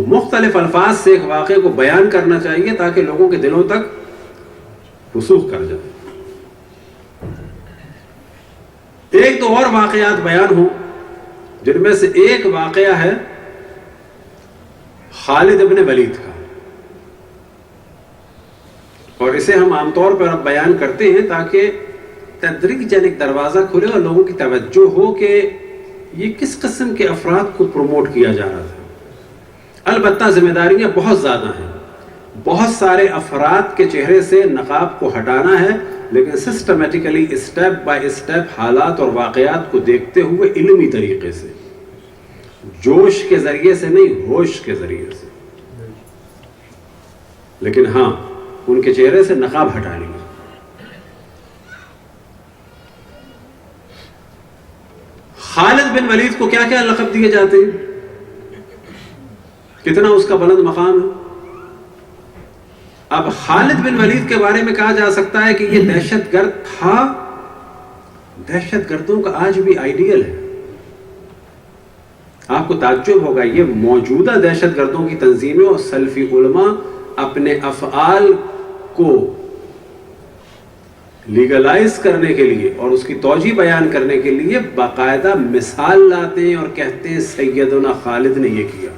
Speaker 1: مختلف الفاظ سے ایک واقعے کو بیان کرنا چاہیے تاکہ لوگوں کے دلوں تک رسوخ کر جائے. ایک تو اور واقعات بیان ہوں جن میں سے ایک واقعہ ہے خالد ابن ولید کا, اور اسے ہم عام طور پر اب بیان کرتے ہیں تاکہ تدریجاً ایک دروازہ کھلے اور لوگوں کی توجہ ہو کہ یہ کس قسم کے افراد کو پروموٹ کیا جا رہا تھا. البتہ ذمہ داریاں بہت زیادہ ہیں, بہت سارے افراد کے چہرے سے نقاب کو ہٹانا ہے, لیکن سسٹمیٹیکلی اسٹیپ بائی اسٹیپ حالات اور واقعات کو دیکھتے ہوئے علمی طریقے سے, جوش کے ذریعے سے نہیں, ہوش کے ذریعے سے. لیکن ہاں ان کے چہرے سے نقاب ہٹا لیں گے. خالد بن ولید کو کیا کیا لقب دیے جاتے ہیں, کتنا اس کا بلند مقام ہے. اب خالد بن ولید کے بارے میں کہا جا سکتا ہے کہ یہ دہشت گرد تھا. دہشت گردوں کا آج بھی آئیڈیل ہے. آپ کو تعجب ہوگا, یہ موجودہ دہشت گردوں کی تنظیمیں اور سلفی علماء اپنے افعال کو لیگلائز کرنے کے لیے اور اس کی توجیہ بیان کرنے کے لیے باقاعدہ مثال لاتے ہیں اور کہتے ہیں سیدنا خالد نے یہ کیا.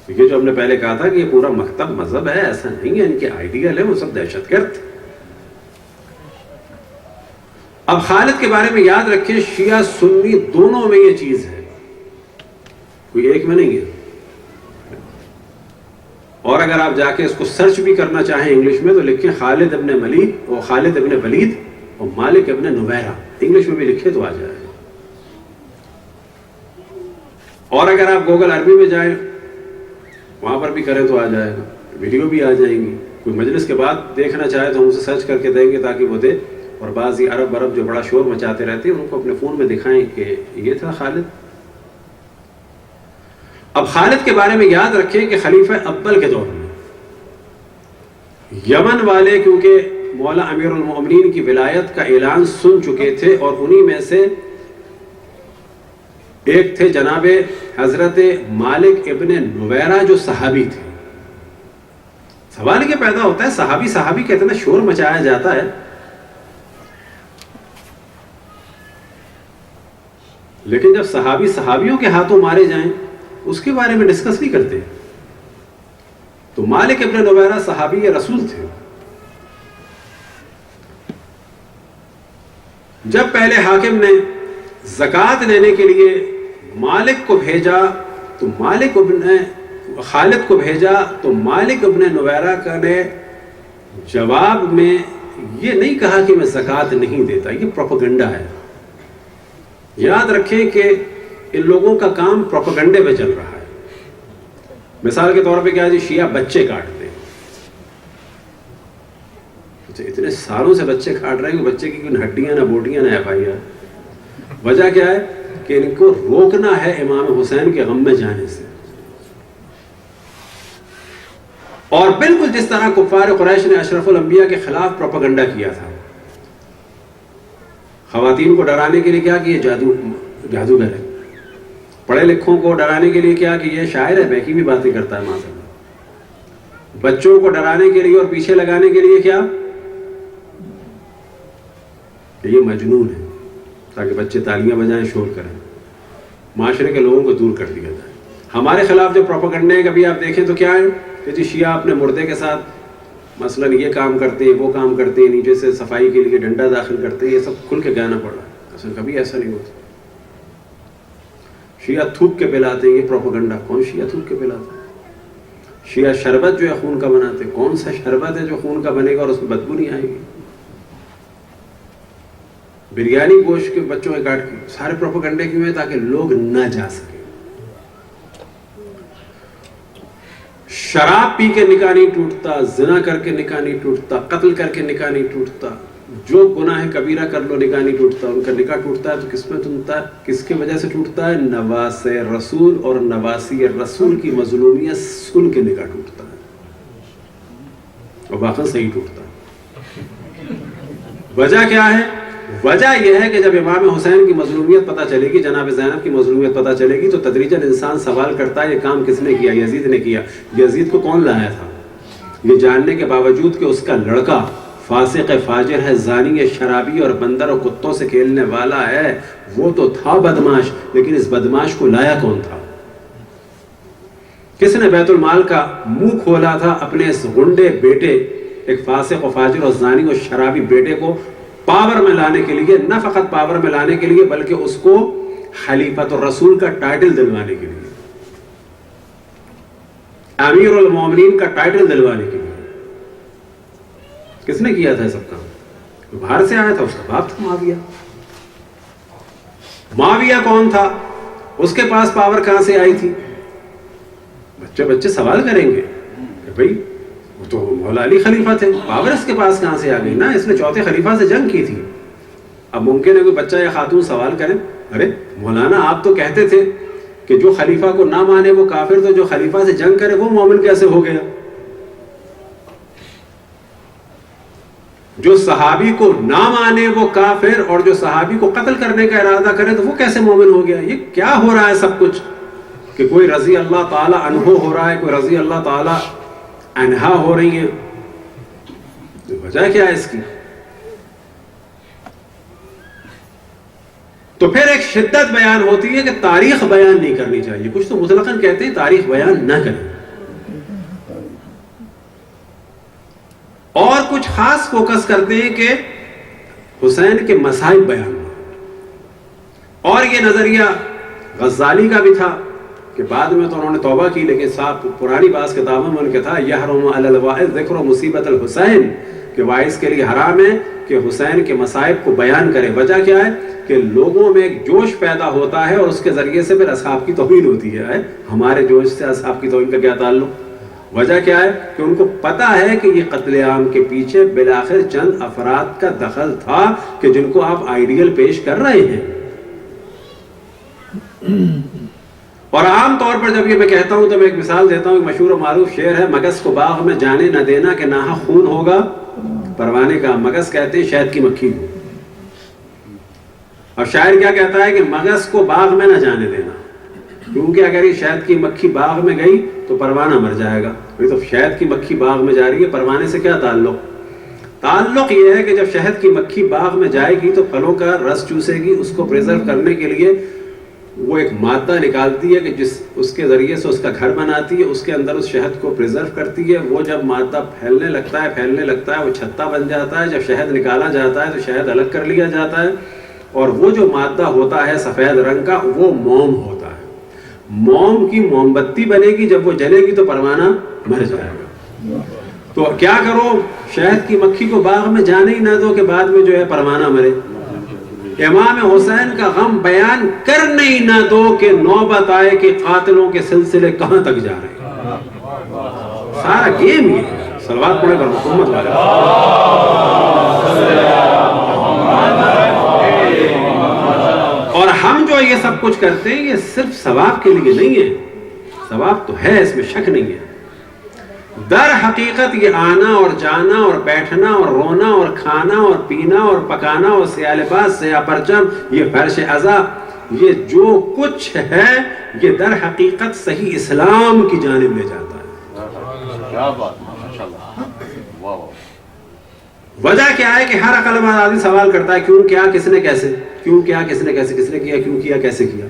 Speaker 1: یہ جو ہم نے پہلے کہا تھا کہ یہ پورا مکتب مذہب ہے, ایسا نہیں ہے, ان کے آئیڈیل ہے, وہ سب دہشت گرد. اب خالد کے بارے میں یاد رکھیں, شیعہ سنی دونوں میں یہ چیز ہے, کوئی ایک میں نہیں ہے. اور اگر آپ جا کے اس کو سرچ بھی کرنا چاہیں انگلش میں تو لکھیں خالد ابن ولید اور مالک ابن نویرہ, انگلش میں بھی لکھے تو آ جائے. اور اگر آپ گوگل عربی میں جائیں وہاں پر بھی کریں تو آ جائے گا, ویڈیو بھی آ جائیں گی. کوئی مجلس کے بعد دیکھنا چاہے تو ہم اسے سرچ کر کے دیں گے تاکہ وہ دے. اور بعض یہ عرب جو بڑا شور مچاتے رہتے ہیں ان کو اپنے فون میں دکھائیں کہ یہ تھا خالد. اب خالد کے بارے میں یاد رکھیں کہ خلیفہ اول کے دور میں یمن والے کیونکہ مولا امیر المؤمنین کی ولایت کا اعلان سن چکے تھے, اور انہی میں سے ایک تھے جناب حضرت مالک ابن نویرہ جو صحابی تھے. سوال یہ پیدا ہوتا ہے صحابی کا اتنا شور مچایا جاتا ہے, لیکن جب صحابیوں کے ہاتھوں مارے جائیں اس کے بارے میں ڈسکس نہیں کرتے. تو مالک ابن نویرہ صحابی رسول تھے. جب پہلے حاکم نے زکوٰۃ لینے کے لیے مالک کو بھیجا تو خالد کو بھیجا تو مالک ابن نویرہ کا نے جواب میں یہ نہیں کہا کہ میں زکوٰۃ نہیں دیتا. یہ پروپیگنڈا ہے. یاد رکھیں کہ ان لوگوں کا کام پروپیگنڈے پہ چل رہا ہے. مثال کے طور پہ کیا جی, شیعہ بچے کاٹتے ہیں. اتنے سالوں سے بچے کاٹ رہے ہیں کہ بچے کی کوئی ہڈیاں نہ بوٹیاں نہ FIR. وجہ کیا ہے کہ ان کو روکنا ہے امام حسین کے غم میں جانے سے. اور بالکل جس طرح کفار قریش نے اشرف الانبیاء کے خلاف پروپیگنڈا کیا تھا, خواتین کو ڈرانے کے لیے کیا کہ یہ جادوگر ہے, پڑھے لکھوں کو ڈرانے کے لیے کیا کہ یہ شاعر ہے, بہکی بھی باتیں کرتا ہے ماشاء اللہ, بچوں کو ڈرانے کے لیے اور پیچھے لگانے کے لیے کیا کہ یہ مجنون ہے, تاکہ بچے تالیاں بجائیں, شور کریں, معاشرے کے لوگوں کو دور کر دیا جائے. ہمارے خلاف جو پروپیگنڈے ہیں کبھی آپ دیکھیں تو کیا ہے کہ جی شیعہ اپنے مردے کے ساتھ مثلا یہ کام کرتے ہیں, وہ کام کرتے ہیں, نیچے سے صفائی کے لیے ڈنڈا داخل کرتے ہیں, یہ سب کھل کے کہنا پڑ رہا ہے. اصل کبھی ایسا نہیں ہوتا. شیعہ تھوک کے پلاتے ہیں, یہ پروپیگنڈا. کون شیعہ تھوک کے پلاتا ہے؟ شیعہ شربت جو ہے خون کا بناتے. کون سا شربت ہے جو خون کا بنے گا اور اس میں بدبو نہیں آئے گی؟ بریانی گوشت کے بچوں کے کاٹ کے. سارے پروپیگنڈے کیوں ہیں؟ تاکہ لوگ نہ جا سکیں. شراب پی کے نکاح نہیں ٹوٹتا, زنا کر کے نکاح نہیں ٹوٹتا, قتل کر کے نکاح نہیں ٹوٹتا, جو گناہ کبیرہ کر لو نکاح نہیں ٹوٹتا. ان کا نکاح ٹوٹتا ہے تو کس میں ٹوٹتا ہے؟ کس کی وجہ سے ٹوٹتا ہے؟ نواس رسول اور نواسی رسول کی مظلومیت سن کے نکاح ٹوٹتا ہے, اور واقعا صحیح ٹوٹتا ہے. وجہ کیا ہے؟ وجہ یہ ہے کہ جب امام حسین کی مظلومیت پتہ چلے گی، جناب زینب کی مظلومیت پتہ چلے گی، تو تدریجاً انسان سوال کرتا ہے یہ کام کس نے کیا؟ یزید نے کیا۔ یزید کو کون لایا تھا؟ یہ جاننے کے باوجود کہ اس کا لڑکا فاسق فاجر ہے، زانی ہے، شرابی اور بندر اور کتوں سے کھیلنے والا ہے، وہ تو تھا بدماش، لیکن اس بدماش کو لایا کون تھا؟ کس نے بیت المال کا منہ کھولا تھا اپنے اس غنڈے بیٹے، ایک فاسق و فاجر اور زانی اور شرابی بیٹے کو پاور میں لانے کے لیے؟ نہ فقط پاور میں لانے کے لیے بلکہ اس کو خلیفۃ الرسول کا ٹائٹل دلوانے کے لیے، امیر المومنین کا ٹائٹل دلوانے کے لیے۔ کس نے کیا تھا سب کام؟ باہر سے آیا تھا، اس کا باپ تھا معاویہ۔ معاویہ کون تھا؟ اس کے پاس پاور کہاں سے آئی تھی؟ بچے سوال کریں گے کہ بھئی وہ تو مولا علی خلیفہ تھے، پاور اس کے پاس کہاں سے آ گئی؟ نا، اس نے چوتھے خلیفہ سے جنگ کی تھی۔ اب ممکن ہے کوئی بچہ یا خاتون سوال کرے، ارے مولانا آپ تو کہتے تھے کہ جو خلیفہ کو نہ مانے وہ کافر، تو جو خلیفہ سے جنگ کرے وہ مومن کیسے ہو گیا؟ جو صحابی کو نہ مانے وہ کافر، اور جو صحابی کو قتل کرنے کا ارادہ کرے تو وہ کیسے مومن ہو گیا؟ یہ کیا ہو رہا ہے سب کچھ کہ کوئی رضی اللہ تعالی عنہ ہو رہا ہے، کوئی رضی اللہ تعالی عنہا ہو رہی ہیں؟ وجہ کیا ہے اس کی؟ تو پھر ایک شدت بیان ہوتی ہے کہ تاریخ بیان نہیں کرنی چاہیے۔ کچھ تو مطلقاً کہتے ہیں تاریخ بیان نہ کریں، اور کچھ خاص فوکس کرتے ہیں کہ حسین کے مصائب بیان ہو۔ اور یہ نظریہ غزالی کا بھی تھا کہ بعد میں تو انہوں نے توبہ کی، لیکن صاحب پرانی بعض کتابوں میں ان کے تھا یحرم علی الواعظ ذکر مصیبت الحسین، کہ واعظ کے لیے حرام ہے کہ حسین کے مصائب کو بیان کرے۔ وجہ کیا ہے کہ لوگوں میں ایک جوش پیدا ہوتا ہے اور اس کے ذریعے سے پھر اصحاب کی توہین ہوتی ہے۔ ہمارے جوش سے اصحاب کی توہین کا کیا تعلق؟ وجہ کیا ہے کہ ان کو پتا ہے کہ یہ قتل عام کے پیچھے بالآخر چند افراد کا دخل تھا کہ جن کو آپ آئیڈیل پیش کر رہے ہیں۔ اور عام طور پر جب یہ میں کہتا ہوں تو میں ایک مثال دیتا ہوں، ایک مشہور و معروف شعر ہے، مگس کو باغ میں جانے نہ دینا کہ ناحق خون ہوگا پروانے کا۔ مگس کہتے ہیں شہد کی مکھی کو، اور شاعر کیا کہتا ہے کہ مگس کو باغ میں نہ جانے دینا، کیونکہ اگر یہ شہد کی مکھی باغ میں گئی تو پروانہ مر جائے گا۔ تو شہد کی مکھی باغ میں جا رہی ہے، پروانے سے کیا تعلق؟ تعلق یہ ہے کہ جب شہد کی مکھی باغ میں جائے گی تو پھلوں کا رس چوسے گی، اس کو پریزرو کرنے کے لیے وہ ایک مادہ نکالتی ہے کہ جس اس کے ذریعے سے اس کا گھر بناتی ہے، اس کے اندر اس شہد کو پریزرو کرتی ہے۔ وہ جب مادہ پھیلنے لگتا ہے وہ چھتا بن جاتا ہے۔ جب شہد نکالا جاتا ہے تو شہد الگ کر لیا جاتا ہے، اور وہ جو مادہ ہوتا ہے سفید رنگ کا وہ موم ہوتا ہے۔ موم کی موم بتی بنے گی، جب وہ جلے گی تو پروانہ مر جائے گا۔ تو کیا کرو؟ شہد کی مکھی کو باغ میں جانے ہی نہ دو کہ بعد میں جو ہے پروانہ مرے۔ امام حسین کا غم بیان کرنے ہی نہ دو کہ نوبت آئے کہ قاتلوں کے سلسلے کہاں تک جا رہے ہیں۔ سارا گیم یہ ہے۔ صلوات پڑھے پر محمد والے۔ اور ہم جو یہ سب کچھ کرتے ہیں یہ صرف ثواب کے لیے نہیں ہے، ثواب تو ہے، اس میں شک نہیں ہے۔ در حقیقت یہ آنا اور جانا اور بیٹھنا اور رونا اور کھانا اور پینا اور پکانا اور سیاہ لباس سیاہ پرچم، یہ فرش عزا، یہ جو کچھ ہے یہ در حقیقت صحیح اسلام کی جانب لے جاتا ہے۔
Speaker 2: کیا بات، ماشاءاللہ، واہ۔
Speaker 1: وجہ کیا ہے کہ ہر عقل مند آدمی سوال کرتا ہے کیوں، کیا، کس نے، کیسے، کیوں، کیا، کس نے، کیسے، کس نے کیا، کیوں کیا، کیسے کیا۔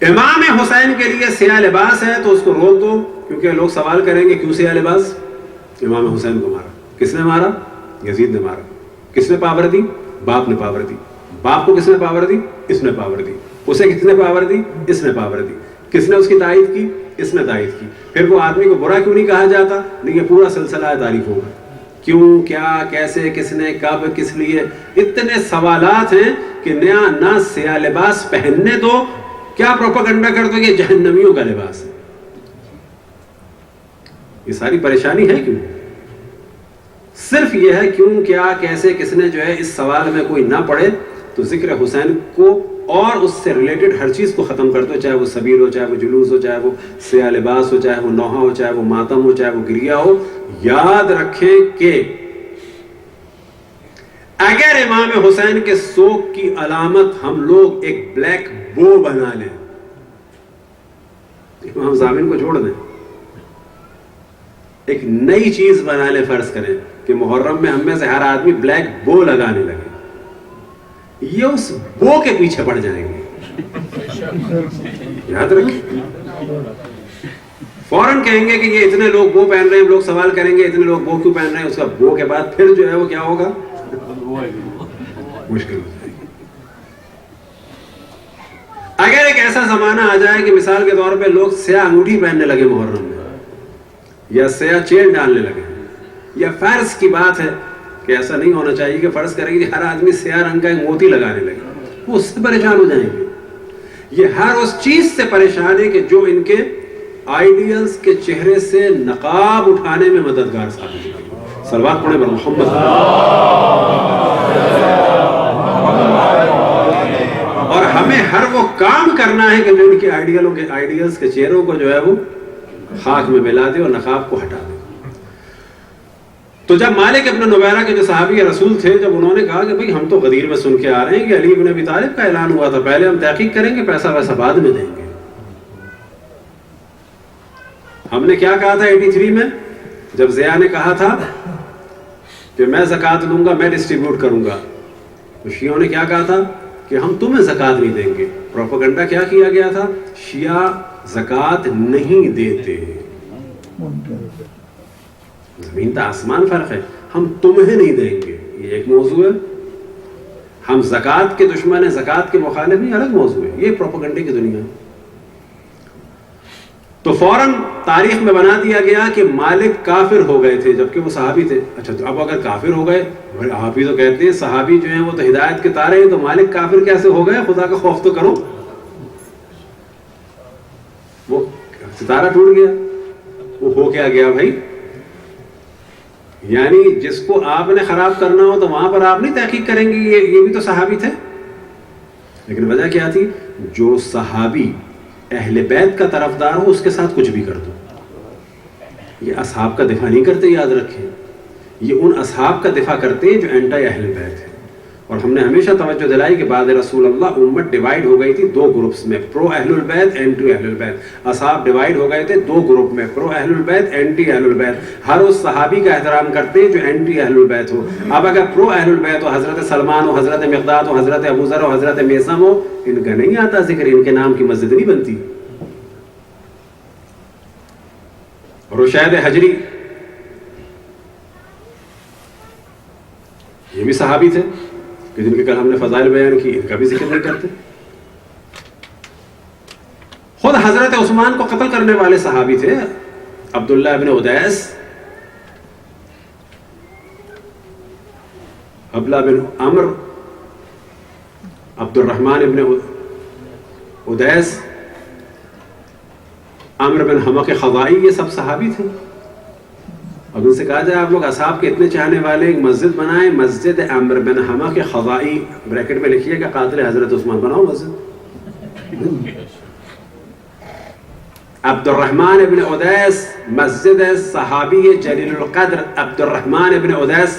Speaker 1: امام حسین کے لیے سیاہ لباس ہے تو اس کو روک دو، کیونکہ لوگ سوال کریں گے کیوں سیاہ لباس؟ امام حسین کو مارا، کس نے مارا؟ یزید نے مارا۔ کس نے پاور دی؟ باپ نے پاور دی۔ باپ کو کس نے پاور دی؟ اس نے پاور دی۔ اسے کس نے پاور دی؟ اس نے پاور دی۔ کس نے اس کی تائید کی؟ اس نے تائید کی۔ پھر وہ آدمی کو برا کیوں نہیں کہا جاتا؟ نہیں، یہ پورا سلسلہ ہے تعریف ہوگا، کیوں، کیا، کیسے، کس نے، کب، کس لیے۔ اتنے سوالات ہیں کہ نہ سیاہ لباس پہننے دو، کیا پروپیگنڈا کر دو کہ جہنمیوں کا لباس ہے۔ یہ ساری پریشانی ہے کیوں؟ صرف یہ ہے کیوں، کیا، کیسے، کس نے جو ہے اس سوال میں کوئی نہ پڑے تو ذکر حسین کو اور اس سے ریلیٹڈ ہر چیز کو ختم کر دو، چاہے وہ سبیل ہو، چاہے وہ جلوس ہو، چاہے وہ سیاہ لباس ہو، چاہے وہ نوحہ ہو، چاہے وہ ماتم ہو، چاہے وہ گریہ ہو۔ یاد رکھیں کہ اگر امام حسین کے سوگ کی علامت ہم لوگ ایک بلیک بو بنا لیں، امام زامن کو چھوڑ دیں، ایک نئی چیز بنا لیں، فرض کریں کہ محرم میں ہم میں سے ہر آدمی بلیک بو لگانے لگے، یہ اس بو کے پیچھے پڑ جائیں گے، یاد رکھیں، فوراً کہیں گے کہ یہ اتنے لوگ بو پہن رہے ہیں، لوگ سوال کریں گے اتنے لوگ بو کیوں پہن رہے ہیں، اس کا بو کے بعد پھر جو ہے وہ کیا ہوگا، مشکل ہو جائے گی۔ اگر ایک ایسا زمانہ آ جائے کہ مثال کے طور پہ لوگ سیاہ انگوٹھی پہننے لگے محرم میں، یا سیاہ چین ڈالنے لگے، یا فرض کی بات ہے کہ ایسا نہیں ہونا چاہیے کہ فرض کریں کہ ہر آدمی سیاہ رنگ کا ایک موتی لگانے لگے، وہ اس سے پریشان ہو جائیں گے۔ یہ ہر اس چیز سے پریشان ہے کہ جو ان کے آئیڈیلز کے چہرے سے نقاب اٹھانے میں مددگار ثابت ہوگی۔ صلوات پڑھیں بر محمد۔ اور ہمیں ہر وہ کام کرنا ہے کہ جو ان کے آئیڈیلز کے چہروں کو جو ہے وہ خاک میں ملا دے اور نقاب کو ہٹا دے۔ تو جب مالک ابن نویرہ کے جو صحابی رسول تھے، جب انہوں نے کہا کہ بھئی ہم تو غدیر میں سن کے آ رہے ہیں کہ علی بن ابی طالب کا اعلان ہوا تھا، پہلے ہم تحقیق کریں گے، پیسہ ویسا بعد میں دیں گے۔ ہم نے کیا کہا تھا 83 میں جب ضیاء نے کہا تھا کہ میں زکوٰۃ لوں گا، میں ڈسٹریبیوٹ کروں گا، تو شیعوں نے کیا کہا تھا کہ ہم تمہیں زکوٰۃ نہیں دیں گے۔ پروپیگنڈا کیا کیا گیا تھا؟ شیعہ زکوٰۃ نہیں دیتے، زمین تا آسمان فرق ہے، ہم تمہیں نہیں دیں گے، یہ ایک موضوع ہے۔ ہم زکوٰۃ کے دشمن ہیں، زکوٰۃ کے مخالف ہیں، الگ موضوع ہے۔ یہ پروپیگنڈے کی دنیا ہے۔ تو فوراً تاریخ میں بنا دیا گیا کہ مالک کافر ہو گئے تھے جبکہ وہ صحابی تھے۔ اچھا تو اب اگر کافر ہو گئے، آپ ہی تو کہتے ہیں صحابی جو ہیں وہ تو ہدایت کے تارے ہیں، تو مالک کافر کیسے ہو گئے؟ خدا کا خوف تو کرو، وہ ستارہ ٹوٹ گیا، وہ ہو کیا گیا بھائی؟ یعنی جس کو آپ نے خراب کرنا ہو تو وہاں پر آپ نہیں تحقیق کریں گے یہ بھی تو صحابی تھے۔ لیکن وجہ کیا تھی؟ جو صحابی اہل بیت کا طرفدار ہو اس کے ساتھ کچھ بھی کر دو۔ یہ اصحاب کا دفاع نہیں کرتے، یاد رکھیں، یہ ان اصحاب کا دفاع کرتے ہیں جو اینٹی اہل بیت ہیں۔ اور ہم نے ہمیشہ توجہ دلائی کہ بعد رسول اللہ امت ڈیوائیڈ ہو گئی تھی دو گروپس میں، پرو اہل البیت، اینٹی اہل البیت۔ اصحاب ڈیوائیڈ ہو گئے تھے دو گروپ میں، پرو اہل البیت، اینٹی اہل البیت۔ ہر اس صحابی کا احترام کرتے ہیں جو اینٹی اہل البیت ہو۔ اب اگر پرو اہل البیت ہو، حضرت سلمان ہو، حضرت مقداد ہو، حضرت ابو ذر ہو، حضرت میثم ہو، ان کا نہیں آتا ذکر، ان کے نام کی مسجد نہیں بنتی۔ رشید حجری یہ بھی صحابی تھے کہ جن کے کل ہم نے فضائل بیان کی، ان کا بھی ذکر نہیں کرتے۔ خود حضرت عثمان کو قتل کرنے والے صحابی تھے، عبداللہ ابن ادیس، حبلہ بن عمر، عبد الرحمن ابن ادیس، عمر بن حمق خضائی، یہ سب صحابی تھے۔ اب ان سے کہا جائے آپ لوگ اصحاب کے اتنے چاہنے والے، ایک مسجد بنائیں، مسجد عمر بن حمق خضائی، بریکٹ میں لکھیے کہ قاتل حضرت عثمان، بناؤ مسجد۔ عبد الرحمن ابن ادیس، مسجد صحابی جلیل القدر عبد الرحمن ابن ادیس،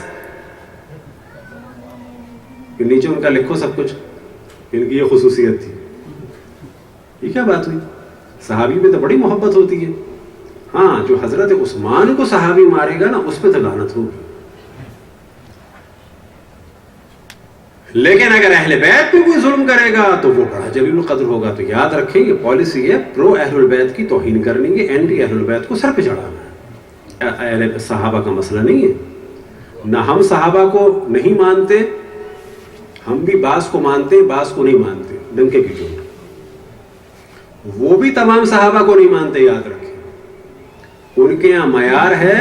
Speaker 1: نیچے ان کا لکھو سب کچھ، ان کی یہ خصوصیت تھی۔ یہ کیا بات ہوئی؟ صحابی میں تو بڑی محبت ہوتی ہے۔ ہاں جو حضرت عثمان کو صحابی مارے گا نا، اس پہ تو لعنت ہوگی۔ لیکن اگر اہل بیت پہ کوئی ظلم کرے گا تو وہ بڑا جلیل القدر ہوگا۔ تو یاد رکھیں یہ پالیسی ہے، پرو اہل البیت کی توہین کرنی ہے، اینٹی اہل البیت کو سر پہ چڑھانا ہے۔ اہل صحابہ کا مسئلہ نہیں ہے، نہ ہم صحابہ کو نہیں مانتے، ہم بھی بعض کو مانتے، بعض کو نہیں مانتے، ڈنکے کی چوٹ۔ وہ بھی تمام صحابہ کو نہیں مانتے، یاد رکھیں۔ ان کے یہاں معیار ہے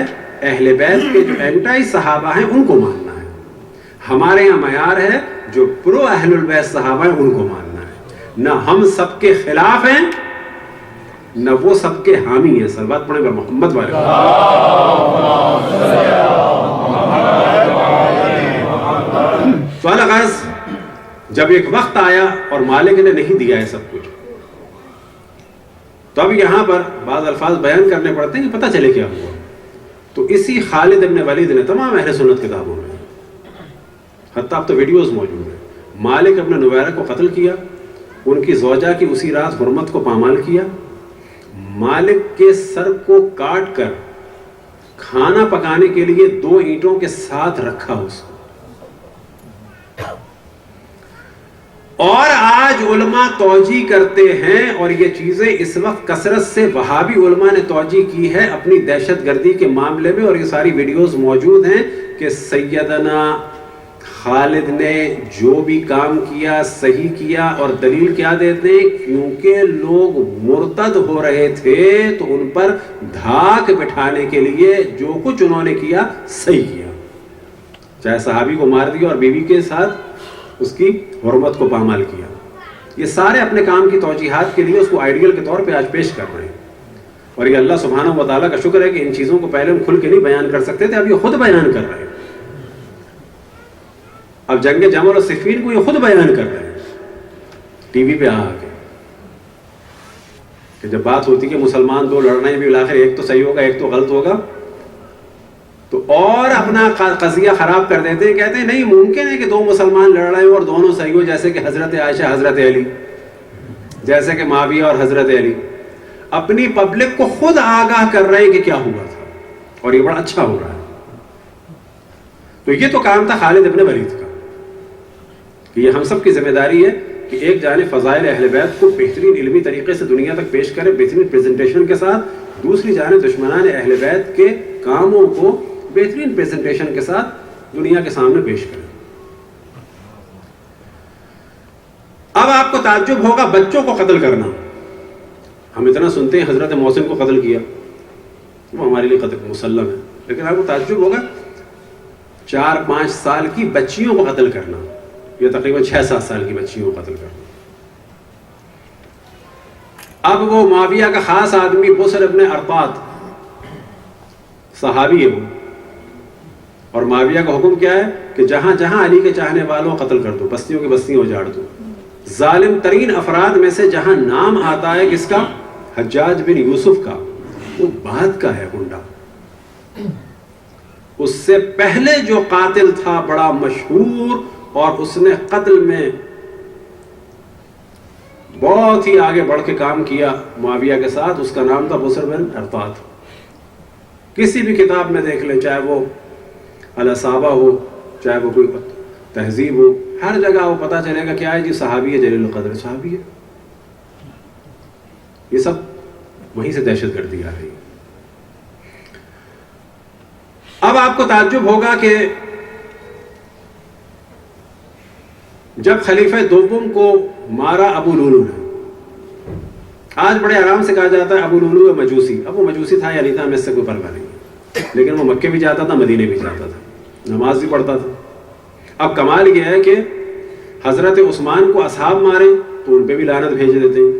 Speaker 1: اہل بیت کے جو اینٹی صحابہ ہیں ان کو ماننا ہے، ہمارے یہاں معیار ہے جو پرو اہل البیت صحابہ ہیں ان کو ماننا ہے۔ نہ ہم سب کے خلاف ہیں، نہ وہ سب کے حامی ہیں۔ صلوات پڑھیں بر محمد والے۔ سوال غرض جب ایک وقت آیا اور مالک نے نہیں دیا ہے سب کچھ، تو اب یہاں پر بعض الفاظ بیان کرنے پڑتے ہیں کہ پتہ چلے کیا ہوا۔ تو اسی خالد ابن ولید نے تمام اہل سنت کتابوں میں حتیٰ اب تو ویڈیوز موجود ہیں. مالک ابن نویرہ کو قتل کیا, ان کی زوجہ کی اسی رات حرمت کو پامال کیا, مالک کے سر کو کاٹ کر کھانا پکانے کے لیے 2 اینٹوں کے ساتھ رکھا اس کو. اور آج علماء توجیہ کرتے ہیں, اور یہ چیزیں اس وقت کثرت سے وہابی علماء نے توجیہ کی ہے اپنی دہشت گردی کے معاملے میں, اور یہ ساری ویڈیوز موجود ہیں کہ سیدنا خالد نے جو بھی کام کیا صحیح کیا. اور دلیل کیا دیتے ہیں؟ کیونکہ لوگ مرتد ہو رہے تھے تو ان پر دھاک بٹھانے کے لیے جو کچھ انہوں نے کیا صحیح کیا, چاہے صحابی کو مار دیا اور بیوی کے ساتھ اس کی حرمت کو پامال کیا. یہ سارے اپنے کام کی توجیحات کے لیے اس کو آئیڈیل کے طور پہ آج پیش کر رہے ہیں. اور یہ اللہ سبحانہ و تعالیٰ کا شکر ہے کہ ان چیزوں کو پہلے ہم کھل کے نہیں بیان کر سکتے تھے, اب یہ خود بیان کر رہے ہیں. اب جنگ جمل اور صفین کو یہ خود بیان کر رہے ہیں ٹی وی پہ آ کے, کہ جب بات ہوتی کہ مسلمان 2 لڑ رہے ہیں بھی بالآخر ایک تو صحیح ہوگا ایک تو غلط ہوگا, تو اور اپنا قضیہ خراب کر دیتے ہیں. کہتے ہیں نہیں ممکن ہے کہ 2 مسلمان لڑ رہے ہوں اور دونوں صحیح ہو, جیسے کہ حضرت عائشہ حضرت علی, جیسے کہ معاویہ اور حضرت علی. اپنی پبلک کو خود آگاہ کر رہے ہیں کہ کیا ہوا تھا, اور یہ بڑا اچھا ہو رہا ہے. تو یہ تو کام تھا خالد ابن ولید کا, کہ یہ ہم سب کی ذمہ داری ہے کہ ایک جانب فضائل اہل بیت کو بہترین علمی طریقے سے دنیا تک پیش کرے, بہترین پریزنٹیشن کے ساتھ, دوسری جانب دشمنان اہل بیت کے کاموں کو بہترین پریزنٹیشن کے ساتھ دنیا کے سامنے پیش کریں. اب آپ کو تعجب ہوگا بچوں کو قتل کرنا. ہم اتنا سنتے ہیں حضرت محسن کو قتل کیا, وہ ہمارے لیے قتل مسلم ہے, لیکن آپ کو تعجب ہوگا 4-5 سال کی بچیوں کو قتل کرنا, یہ تقریباً 6-7 سال کی بچیوں کو قتل کرنا. اب وہ معاویہ کا خاص آدمی بصر ابن ارطاد صحابی ہے وہ, اور معاویہ کا حکم کیا ہے کہ جہاں جہاں علی کے چاہنے والوں قتل کر دو, بستیوں کی بستیاں اجاڑ دو. ظالم ترین افراد میں سے جہاں نام آتا ہے کس کا؟ حجاج بن یوسف کا, وہ بعد کا ہے گنڈا. اس سے پہلے جو قاتل تھا بڑا مشہور, اور اس نے قتل میں بہت ہی آگے بڑھ کے کام کیا معاویہ کے ساتھ, اس کا نام تھا بصر بن ارطاد. کسی بھی کتاب میں دیکھ لیں, چاہے وہ الاصابہ ہو, چاہے وہ کوئی تہذیب ہو, ہر جگہ وہ پتہ چلے گا کیا ہے جی صحابی ہے, جلیل القدر صحابی ہے. یہ سب وہیں سے دہشت گردی آ رہی ہے. اب آپ کو تعجب ہوگا کہ جب خلیفہ دوم کو مارا ابو لولو نے, آج بڑے آرام سے کہا جاتا ہے ابو لولو مجوسی. اب وہ مجوسی تھا یا نہیں تھا ہمیں اس سے کوئی پرواہ نہیں, لیکن وہ مکے بھی جاتا تھا, مدینے بھی جاتا تھا, نماز بھی پڑھتا تھا. اب کمال یہ ہے کہ حضرت عثمان کو اصحاب مارے تو ان پہ بھی لعنت بھیج دیتے ہیں,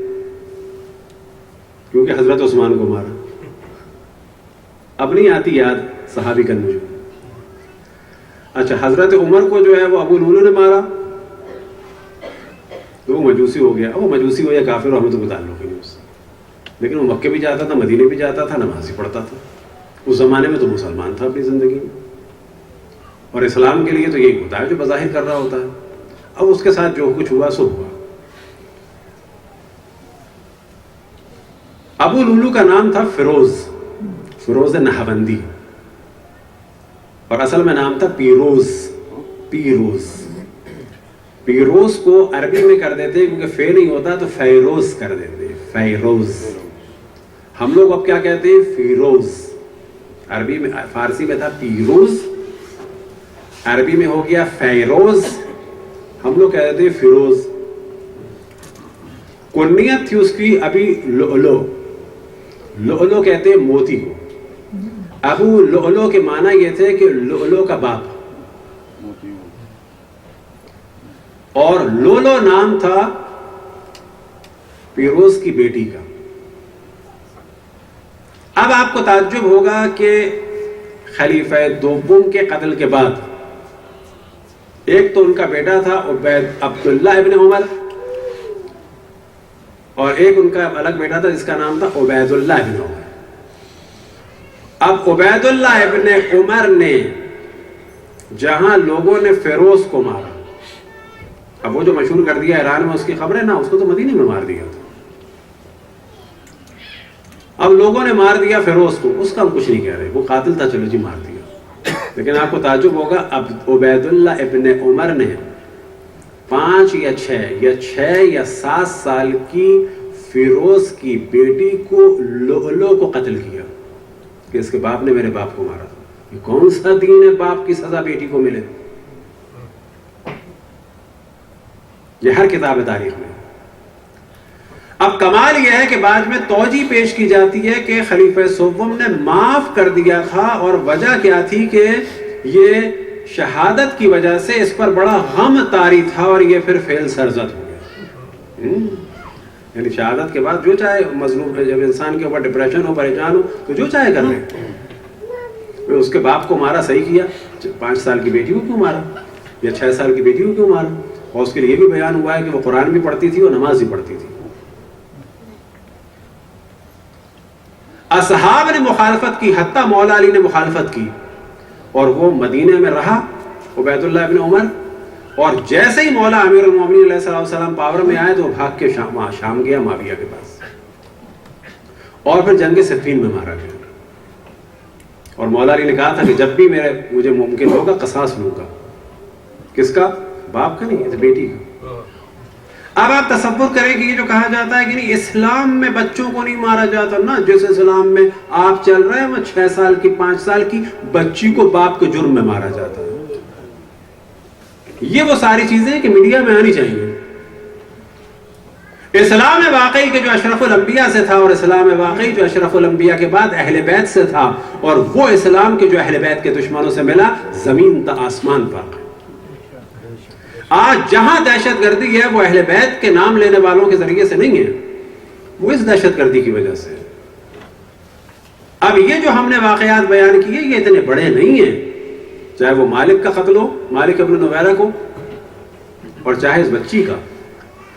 Speaker 1: کیونکہ حضرت عثمان کو مارا. اب نہیں آتی یاد صحابی کا نجوم. اچھا, حضرت عمر کو جو ہے وہ ابو لولو نے مارا تو وہ مجوسی ہو گیا. وہ مجوسی ہو یا کافر ہو ہمیں تو کوئی تعلق نہیں اس سے, لیکن وہ مکے بھی جاتا تھا, مدینے بھی جاتا تھا, نماز بھی پڑھتا تھا. اس زمانے میں تو مسلمان تھا اپنی زندگی میں, اور اسلام کے لیے تو یہی ہوتا ہے جو بظاہر کر رہا ہوتا ہے. اب اس کے ساتھ جو کچھ ہوا سو ہوا. ابو لولو کا نام تھا فیروز نہاوندی, اور اصل میں نام تھا پیروز کو عربی میں کر دیتے کیونکہ فے نہیں ہوتا تو فیروز کر دیتے, فیروز. ہم لوگ اب کیا کہتے ہیں؟ فیروز. عربی میں, فارسی میں تھا پیروز, عربی میں ہو گیا فیروز, ہم لوگ کہتے ہیں فیروز. کنیت تھی اس کی ابھی لؤلؤ کہتے ہیں موتی کو. ابو لؤلؤ کے معنی یہ تھے کہ لؤلؤ کا باپ, اور لولو نام تھا پیروز کی بیٹی کا. اب آپ کو تعجب ہوگا کہ خلیفہ دوم کے قتل کے بعد ایک تو ان کا بیٹا تھا عبداللہ ابن عمر, اور ایک ان کا الگ بیٹا تھا جس کا نام تھا عبید اللہ ابن عمر. اب عبید اللہ ابن عمر نے جہاں لوگوں نے فیروز کو مارا. اب وہ جو مشہور کر دیا ایران میں اس کی خبر ہے نا, اس کو تو مدینے میں مار دیا تھا. اب لوگوں نے مار دیا فیروز کو, اس کا ہم کچھ نہیں کہہ رہے, وہ قاتل تھا, چلو جی مار دیا. لیکن آپ کو تعجب ہوگا, اب عبید اللہ ابن عمر نے 5 یا 6 یا 7 سال کی فیروز کی بیٹی کو لؤلؤ کو قتل کیا کہ اس کے باپ نے میرے باپ کو مارا. یہ کون سا دین ہے باپ کی سزا بیٹی کو ملے؟ یہ ہر کتاب تاریخ میں. اب کمال یہ ہے کہ بعد میں توجیہ پیش کی جاتی ہے کہ خلیفہ سوم نے معاف کر دیا تھا, اور وجہ کیا تھی کہ یہ شہادت کی وجہ سے اس پر بڑا غم طاری تھا اور یہ پھر فعل سرزد ہو گیا. یعنی شہادت کے بعد جو چاہے مظلوم, جب انسان کے اوپر ڈپریشن ہو, پریشان ہو, تو جو چاہے کر لے. اس کے باپ کو مارا, صحیح کیا. 5 سال کی بیٹی کو کیوں مارا, یا 6 سال کی بیٹی کو کیوں مارا؟ اور اس کے لیے یہ بھی بیان ہوا ہے کہ وہ قرآن بھی پڑھتی تھی اور نماز بھی پڑھتی تھی. اصحاب نے مخالفت کی, حتیٰ مولا علی نے مخالفت کی, اور وہ مدینے میں رہا عبید اللہ ابن عمر. اور جیسے ہی مولا امیر المومنین علیہ السلام پاور میں آئے تو بھاگ کے شام گیا معاویہ کے پاس, اور پھر جنگ صفین میں مارا گیا. اور مولا علی نے کہا تھا کہ جب بھی مجھے ممکن ہوگا قصاص لوں گا. کس کا؟ باپ کا نہیں, بیٹی کا. اب آپ تصور کریں کہ یہ جو کہا جاتا ہے کہ نہیں اسلام میں بچوں کو نہیں مارا جاتا نا, جس اسلام میں آپ چل رہے ہیں وہ 6 سال کی 5 سال کی بچی کو باپ کے جرم میں مارا جاتا ہے. یہ وہ ساری چیزیں کہ میڈیا میں آنی چاہیے. اسلام واقعی کے جو اشرف الانبیاء سے تھا, اور اسلام واقعی جو اشرف الانبیاء کے بعد اہل بیت سے تھا, اور وہ اسلام کے جو اہل بیت کے دشمنوں سے ملا, زمین تا آسمان فرق ہے. آج جہاں دہشت گردی ہے وہ اہل بیت کے نام لینے والوں کے ذریعے سے نہیں ہے, وہ اس دہشت گردی کی وجہ سے. اب یہ جو ہم نے واقعات بیان کیے یہ اتنے بڑے نہیں ہیں, چاہے وہ مالک کا قتل ہو, مالک ابن نویرہ کو, اور چاہے اس بچی کا.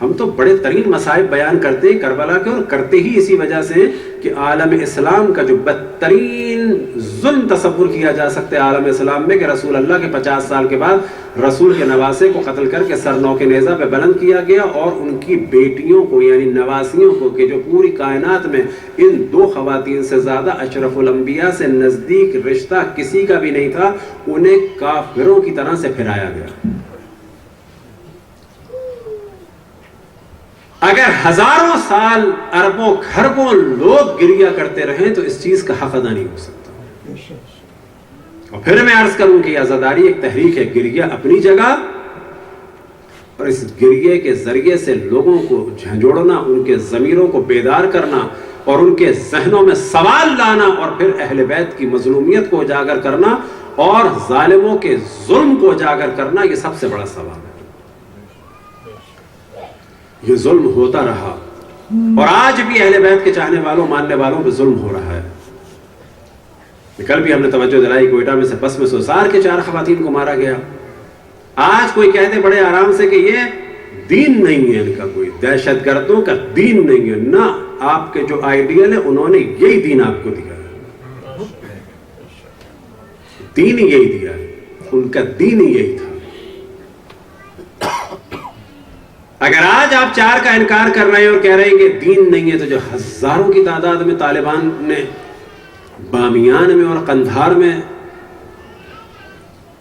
Speaker 1: ہم تو بڑے ترین مصائب بیان کرتے ہیں کربلا کے, اور کرتے ہی اسی وجہ سے کہ عالم اسلام کا جو بدترین ظلم تصور کیا جا سکتا ہے عالم اسلام میں, کہ رسول اللہ کے 50 سال کے بعد رسول کے نواسے کو قتل کر کے سر نو کے نیزہ پہ بلند کیا گیا, اور ان کی بیٹیوں کو یعنی نواسیوں کو, کہ جو پوری کائنات میں ان 2 خواتین سے زیادہ اشرف الانبیاء سے نزدیک رشتہ کسی کا بھی نہیں تھا, انہیں کافروں کی طرح سے پھرایا گیا. اگر ہزاروں سال اربوں خربوں لوگ گریہ کرتے رہیں تو اس چیز کا حق ادا نہیں ہو سکتا. اور پھر میں عرض کروں کہ عزاداری ایک تحریک ہے, گریہ اپنی جگہ, اور اس گریہ کے ذریعے سے لوگوں کو جھنجھوڑنا, ان کے ضمیروں کو بیدار کرنا, اور ان کے ذہنوں میں سوال لانا, اور پھر اہل بیت کی مظلومیت کو اجاگر کرنا اور ظالموں کے ظلم کو اجاگر کرنا, یہ سب سے بڑا سوال ہے. یہ ظلم ہوتا رہا, اور آج بھی اہل بیت کے چاہنے والوں ماننے والوں پہ ظلم ہو رہا ہے. کل بھی ہم نے توجہ دلائی, کوئٹہ میں سے بس میں سوسار کے 4 خواتین کو مارا گیا. آج کوئی کہتے بڑے آرام سے کہ یہ دین نہیں ہے, ان کا کوئی دہشت گردوں کا دین نہیں ہے. نہ, آپ کے جو آئیڈیل ہے انہوں نے یہی دین آپ کو دیا ہے, دین یہی دیا ہے, ان کا دین یہی تھا. اگر آج آپ 4 کا انکار کر رہے ہیں اور کہہ رہے ہیں کہ دین نہیں ہے, تو جو ہزاروں کی تعداد میں طالبان نے بامیان میں اور قندھار میں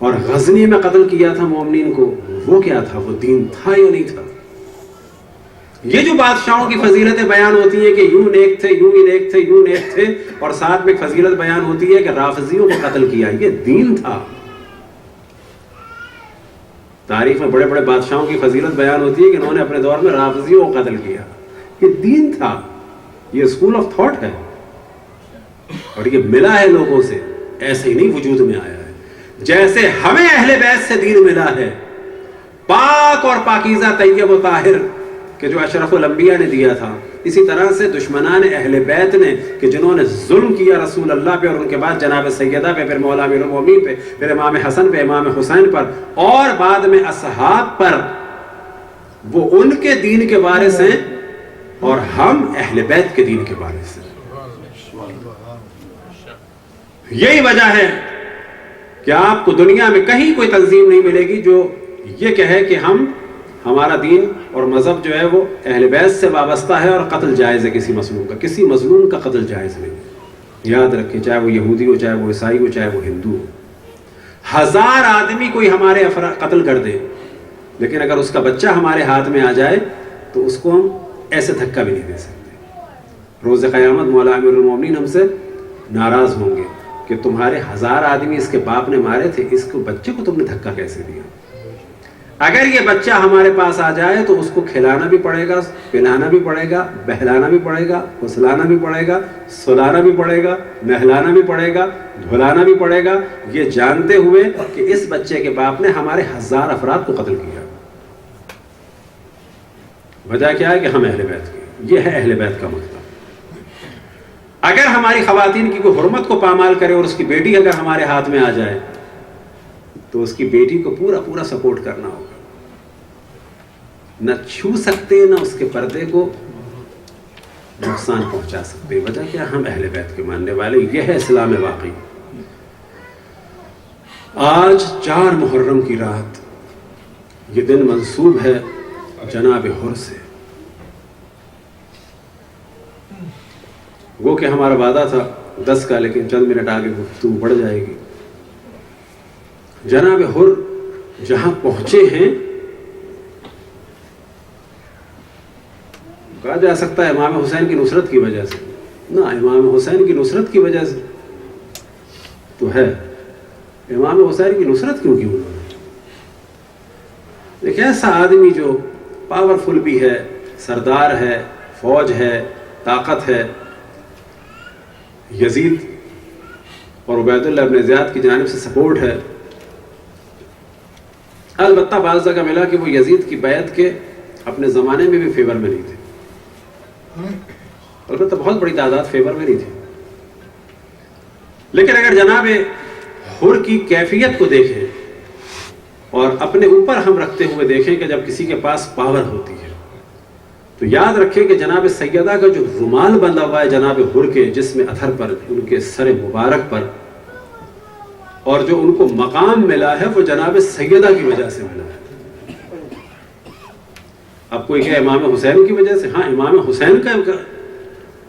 Speaker 1: اور غزنی میں قتل کیا تھا مومنین کو, وہ کیا تھا؟ وہ دین تھا یا نہیں تھا؟ یہ جو بادشاہوں کی فضیلتیں بیان ہوتی ہیں کہ یوں نیک تھے, یوں ہی نیک تھے, یوں نیک تھے, اور ساتھ میں ایک فضیلت بیان ہوتی ہے کہ رافضیوں کو قتل کیا, یہ دین تھا. تاریخ میں بڑے بڑے بادشاہوں کی فضیلت بیان ہوتی ہے کہ انہوں نے اپنے دور میں رافضیوں کو قتل کیا, یہ دین تھا. یہ اسکول آف تھاٹ ہے, اور یہ ملا ہے لوگوں سے, ایسے ہی نہیں وجود میں آیا ہے. جیسے ہمیں اہل بیت سے دین ملا ہے, پاک اور پاکیزہ طیب و طاہر, کہ جو اشرف الانبیاء نے دیا تھا, اسی طرح سے دشمنان اہل بیت نے کہ جنہوں نے ظلم کیا رسول اللہ پہ, اور ان کے بعد جناب سیدہ پہ, پھر مولا امیر المومنین پہ, پھر امام حسن پہ, امام حسین پر, اور بعد میں اصحاب پر, وہ ان کے دین کے وارث ہیں اور ہم اہل بیت کے دین کے وارث ہیں. یہی وجہ ہے کہ آپ کو دنیا میں کہیں کوئی تنظیم نہیں ملے گی جو یہ کہے کہ ہمارا دین اور مذہب جو ہے وہ اہل بیت سے وابستہ ہے اور قتل جائز ہے کسی مظلوم کا. کسی مظلوم کا قتل جائز نہیں. یاد رکھیں، چاہے وہ یہودی ہو، چاہے وہ عیسائی ہو، چاہے وہ ہندو ہو. 1000 آدمی کوئی ہمارے قتل کر دے، لیکن اگر اس کا بچہ ہمارے ہاتھ میں آ جائے تو اس کو ہم ایسے دھکا بھی نہیں دے سکتے. روز قیامت مولا امیر المومنین ہم سے ناراض ہوں گے کہ تمہارے 1000 آدمی اس کے باپ نے مارے تھے، اس کو بچے کو تم نے دھکا کیسے دیا. اگر یہ بچہ ہمارے پاس آ جائے تو اس کو کھلانا بھی پڑے گا، پلانا بھی پڑے گا، بہلانا بھی پڑے گا، پھسلانا بھی پڑے گا، سلانا بھی پڑے گا، نہلانا بھی پڑے گا، دھلانا بھی پڑے گا، یہ جانتے ہوئے کہ اس بچے کے باپ نے ہمارے 1000 افراد کو قتل کیا. وجہ کیا ہے کہ ہم اہل بیت کے. یہ ہے اہل بیت کا مطلب. اگر ہماری خواتین کی کوئی حرمت کو پامال کرے اور اس کی بیٹی اگر ہمارے ہاتھ میں آ جائے تو اس کی بیٹی کو پورا پورا سپورٹ کرنا ہوگا. نہ چھو سکتے، نہ اس کے پردے کو نقصان پہنچا سکتے. وجہ کیا؟ ہم اہل بیت کے ماننے والے. یہ ہے اسلام واقعی. آج 4 محرم کی رات، یہ دن منسوب ہے جناب حر سے. وہ کہ ہمارا وعدہ تھا 10 کا، لیکن چند منٹ آگے گفتگو بڑھ جائے گی. جناب حر جہاں پہنچے ہیں، کہا جا سکتا ہے امام حسین کی نصرت کی وجہ سے. نہ، امام حسین کی نصرت کی وجہ سے تو ہے. امام حسین کی نصرت کیوں کی انہوں نے؟ ایک ایسا آدمی جو پاورفل بھی ہے، سردار ہے، فوج ہے، طاقت ہے. یزید اور عبید اللہ ابن زیاد کی جانب سے سپورٹ ہے. البتہ بعض جگہ ملا کہ وہ یزید کی بیعت کے اپنے زمانے میں بھی فیور میں نہیں تھے. البتہ بہت بڑی تعداد فیور میں نہیں تھی. لیکن اگر جناب حر کی کیفیت کو دیکھیں اور اپنے اوپر ہم رکھتے ہوئے دیکھیں کہ جب کسی کے پاس پاور ہوتی ہے تو یاد رکھیں کہ جناب سیدہ کا جو رومال بندھا ہوا ہے جناب حر کے جسم اطہر پر، ان کے سر مبارک پر، اور جو ان کو مقام ملا ہے وہ جناب سیدہ کی وجہ سے ملا ہے. اب کوئی کہ امام حسین کی وجہ سے، ہاں، امام حسین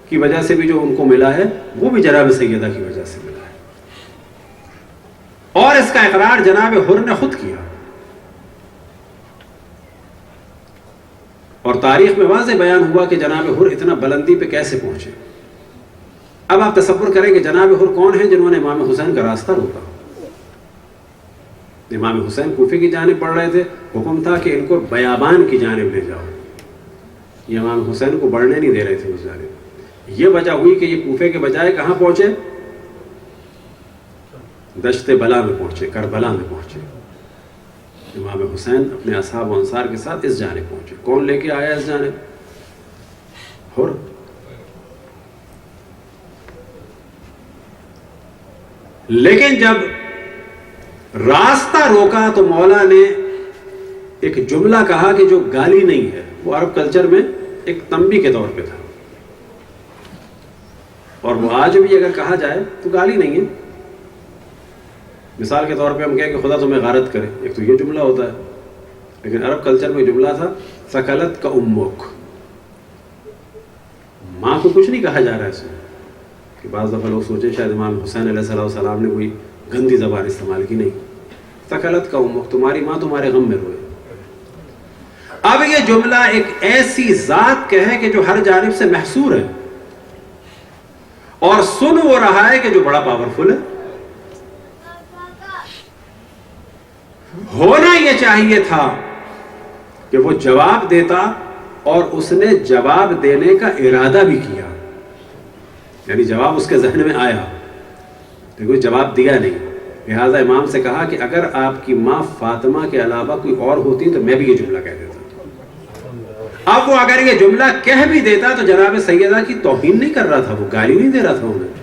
Speaker 1: کی وجہ سے بھی جو ان کو ملا ہے وہ بھی جناب سیدہ کی وجہ سے ملا ہے. اور اس کا اقرار جناب حر نے خود کیا. اور تاریخ میں واضح بیان ہوا کہ جناب حر اتنا بلندی پہ کیسے پہنچے. اب آپ تصور کریں کہ جناب حر کون ہیں جنہوں نے امام حسین کا راستہ روکا. امام حسین کوفے کی جانب بڑھ رہے تھے، حکم تھا کہ ان کو بیابان کی جانب لے جاؤ. یہ امام حسین کو بڑھنے نہیں دے رہے تھے اس جانب. یہ وجہ ہوئی کہ یہ کوفے کے بجائے کہاں پہنچے؟ دشت بلا میں پہنچے، کربلا میں پہنچے. امام حسین اپنے اصحاب و انصار کے ساتھ اس جانب پہنچے. کون لے کے آیا اس جانب؟ حر. لیکن جب راستہ روکا تو مولا نے ایک جملہ کہا کہ جو گالی نہیں ہے، وہ عرب کلچر میں ایک تنبیہ کے طور پہ تھا، اور وہ آج بھی اگر کہا جائے تو گالی نہیں ہے. مثال کے طور پہ ہم کہیں کہ خدا تمہیں غارت کرے، ایک تو یہ جملہ ہوتا ہے. لیکن عرب کلچر میں جملہ تھا سکلت کا امک. ماں کو کچھ نہیں کہا جا رہا ہے اس میں. کہ بعض دفعہ لوگ سوچیں شاید امام حسین علیہ السلام نے کوئی گندی زبان استعمال کی. نہیں، سکلت کا امک، تمہاری ماں تمہارے غم میں روئے. اب یہ جملہ ایک ایسی ذات کا ہے کہ جو ہر جانب سے محصور ہے، اور سن وہ رہا ہے کہ جو بڑا پاورفل ہے. ہونا یہ چاہیے تھا کہ وہ جواب دیتا، اور اس نے جواب دینے کا ارادہ بھی کیا. یعنی جواب اس کے ذہن میں آیا لیکن کوئی جواب دیا نہیں. لہٰذا امام سے کہا کہ اگر آپ کی ماں فاطمہ کے علاوہ کوئی اور ہوتی تو میں بھی یہ جملہ کہہ دیتا. اب وہ اگر یہ جملہ کہہ بھی دیتا تو جناب سیدہ کی توہین نہیں کر رہا تھا، وہ گالی نہیں دے رہا تھا انہیں.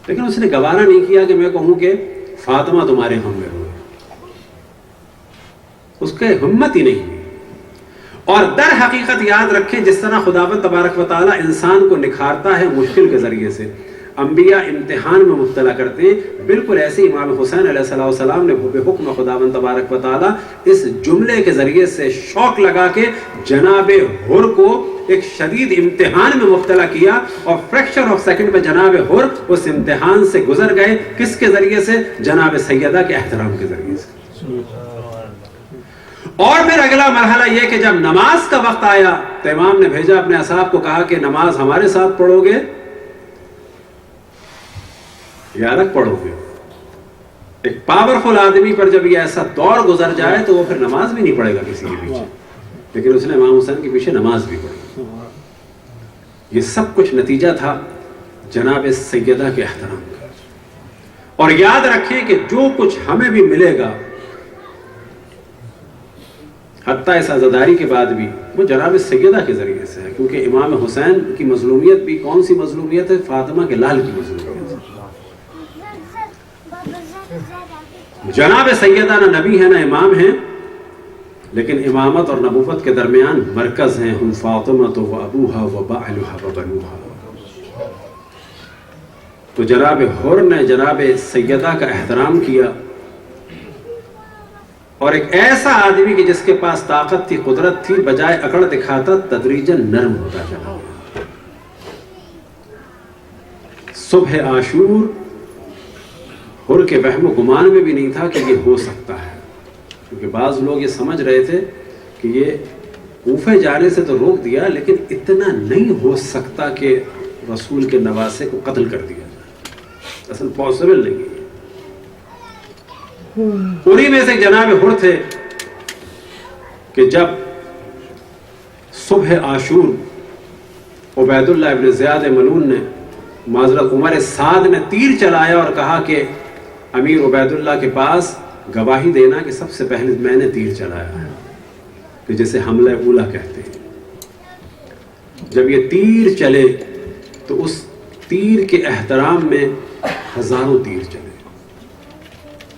Speaker 1: لیکن اس نے گوارا نہیں کیا کہ میں کہوں کہ فاطمہ تمہارے غم میں روئے. اس کے ہمت ہی نہیں ہوئی. اور در حقیقت یاد رکھیں، جس طرح خداوند تبارک و تعالیٰ انسان کو نکھارتا ہے مشکل کے ذریعے سے، انبیاء امتحان میں مبتلا کرتے ہیں، بالکل ایسے امام حسین علیہ السلام نے بحکم خداوند تبارک و تعالیٰ اس جملے کے ذریعے سے شوق لگا کے جناب حر کو ایک شدید امتحان میں مبتلا کیا، اور فریکشن آف سیکنڈ میں جناب حر اس امتحان سے گزر گئے۔ کس کے ذریعے سے؟ جناب سیدہ کے احترام کے ذریعے سے۔ اور پھر اگلا مرحلہ یہ کہ جب نماز کا وقت آیا تو امام نے بھیجا اپنے اصحاب کو، کہا کہ نماز ہمارے ساتھ پڑھو گے یا الگ پڑھو گے؟ ایک پاورفل آدمی پر جب یہ ایسا دور گزر جائے تو وہ پھر نماز بھی نہیں پڑھے گا کسی کے پیچھے، لیکن اس نے امام حسین کے پیچھے نماز بھی پڑھی۔ یہ سب کچھ نتیجہ تھا جناب سیدہ کے احترام کا۔ اور یاد رکھیں کہ جو کچھ ہمیں بھی ملے گا حتیٰ اس عزاداری کے بعد بھی، وہ جناب سیدہ کے ذریعے سے ہے، کیونکہ امام حسین کی مظلومیت بھی کون سی مظلومیت ہے؟ فاطمہ کے لال کی مظلومیت ہے۔ جناب سیدہ نہ نبی ہے نہ امام ہیں، لیکن امامت اور نبوت کے درمیان مرکز ہیں، ہم فاطمہ و ابوہا و بعلہا و بنوہا۔ تو جناب حر نے جناب سیدہ کا احترام کیا، اور ایک ایسا آدمی کہ جس کے پاس طاقت تھی، قدرت تھی، بجائے اکڑ دکھاتا تدریجاً نرم ہوتا چلا۔ صبح عاشور حر کے وہم و گمان میں بھی نہیں تھا کہ یہ ہو سکتا ہے، کیونکہ بعض لوگ یہ سمجھ رہے تھے کہ یہ کوفے جانے سے تو روک دیا، لیکن اتنا نہیں ہو سکتا کہ رسول کے نواسے کو قتل کر دیا جائے، اصل پاسبل نہیں ہے۔ انہی میں سے جناب حر تھے کہ جب صبح عاشور عبید اللہ ابن زیاد ملعون نے، معذرت عمر سعد نے تیر چلایا اور کہا کہ امیر عبید اللہ کے پاس گواہی دینا کہ سب سے پہلے میں نے تیر چلایا ہے، کہ جسے حملہ اولا کہتے ہیں۔ جب یہ تیر چلے تو اس تیر کے احترام میں ہزاروں تیر چلے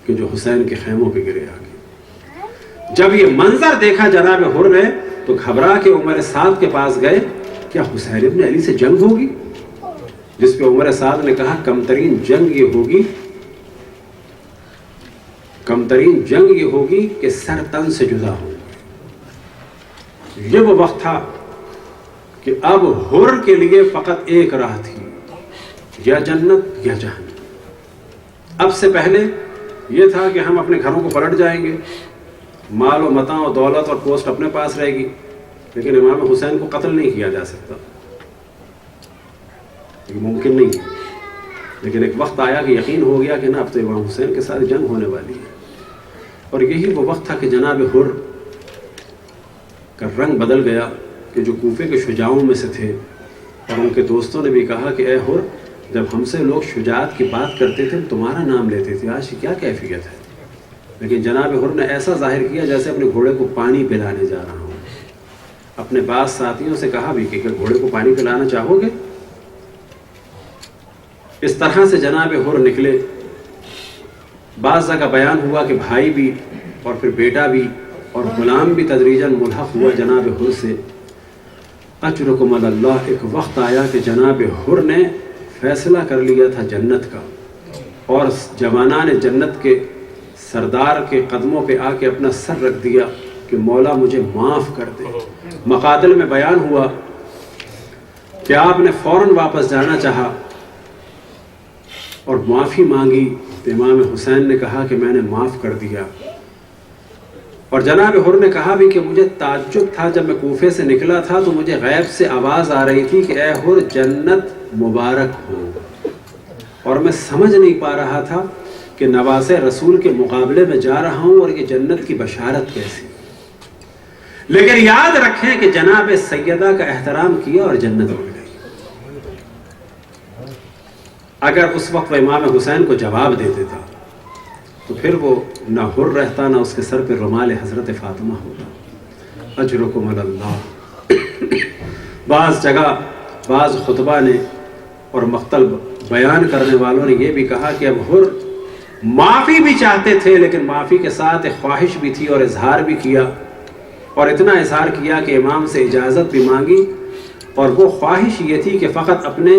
Speaker 1: کہ جو حسین کے خیموں پہ گرے آگے۔ جب یہ منظر دیکھا جناب حر نے تو گھبرا کے عمر سعد کے پاس گئے، کیا حسین ابن علی سے جنگ ہوگی؟ جس پہ عمر سعد نے کہا کمترین جنگ یہ ہوگی، کمترین جنگ یہ ہوگی کہ سر تن سے جدا ہو۔ یہ وہ وقت تھا کہ اب حر کے لیے فقط ایک راہ تھی، یا جنت یا جہنم۔ اب سے پہلے یہ تھا کہ ہم اپنے گھروں کو پلٹ جائیں گے، مال و متاع و دولت اور پوسٹ اپنے پاس رہے گی، لیکن امام حسین کو قتل نہیں کیا جا سکتا، یہ ممکن نہیں ہے۔ لیکن ایک وقت آیا کہ یقین ہو گیا کہ نا اب تو امام حسین کے ساتھ جنگ ہونے والی ہے، اور یہی وہ وقت تھا کہ جناب حر کا رنگ بدل گیا، کہ جو کوفے کے شجاعوں میں سے تھے، اور ان کے دوستوں نے بھی کہا کہ اے حر، جب ہم سے لوگ شجاعت کی بات کرتے تھے تمہارا نام لیتے تھے، آج کیا کیفیت ہے؟ لیکن جناب حر نے ایسا ظاہر کیا جیسے اپنے گھوڑے کو پانی پلانے جا رہا ہوں۔ اپنے بعض ساتھیوں سے کہا بھی کہ گھوڑے کو پانی پلانا چاہو گے؟ اس طرح سے جناب حر نکلے۔ بعض جگہ بیان ہوا کہ بھائی بھی اور پھر بیٹا بھی اور غلام بھی تدریجاً ملحق ہوا جناب حر سے۔ اجرکم اللہ، ایک وقت آیا کہ جناب حر نے فیصلہ کر لیا تھا جنت کا، اور جوانان جنت کے سردار کے قدموں پہ آ کے اپنا سر رکھ دیا کہ مولا مجھے معاف کر دے۔ مقاتل میں بیان ہوا کہ آپ نے فوراً واپس جانا چاہا اور معافی مانگی، تو امام حسین نے کہا کہ میں نے معاف کر دیا۔ اور جناب حر نے کہا بھی کہ مجھے تعجب تھا، جب میں کوفے سے نکلا تھا تو مجھے غیب سے آواز آ رہی تھی کہ اے حر جنت مبارک ہو، اور میں سمجھ نہیں پا رہا تھا کہ نواسے رسول کے مقابلے میں جا رہا ہوں اور یہ جنت کی بشارت کیسی۔ لیکن یاد رکھیں کہ جناب سیدہ کا احترام کیا اور جنت مل گئی۔ اگر اس وقت وہ امام حسین کو جواب دے دیتا تو پھر وہ نہ حر رہتا، نہ اس کے سر پہ رومال حضرت فاطمہ ہوتا۔ اجرکم اللہ۔ بعض جگہ بعض خطبہ نے اور مختلف بیان کرنے والوں نے یہ بھی کہا کہ اب حر معافی بھی چاہتے تھے، لیکن معافی کے ساتھ ایک خواہش بھی تھی اور اظہار بھی کیا، اور اتنا اظہار کیا کہ امام سے اجازت بھی مانگی، اور وہ خواہش یہ تھی کہ فقط اپنے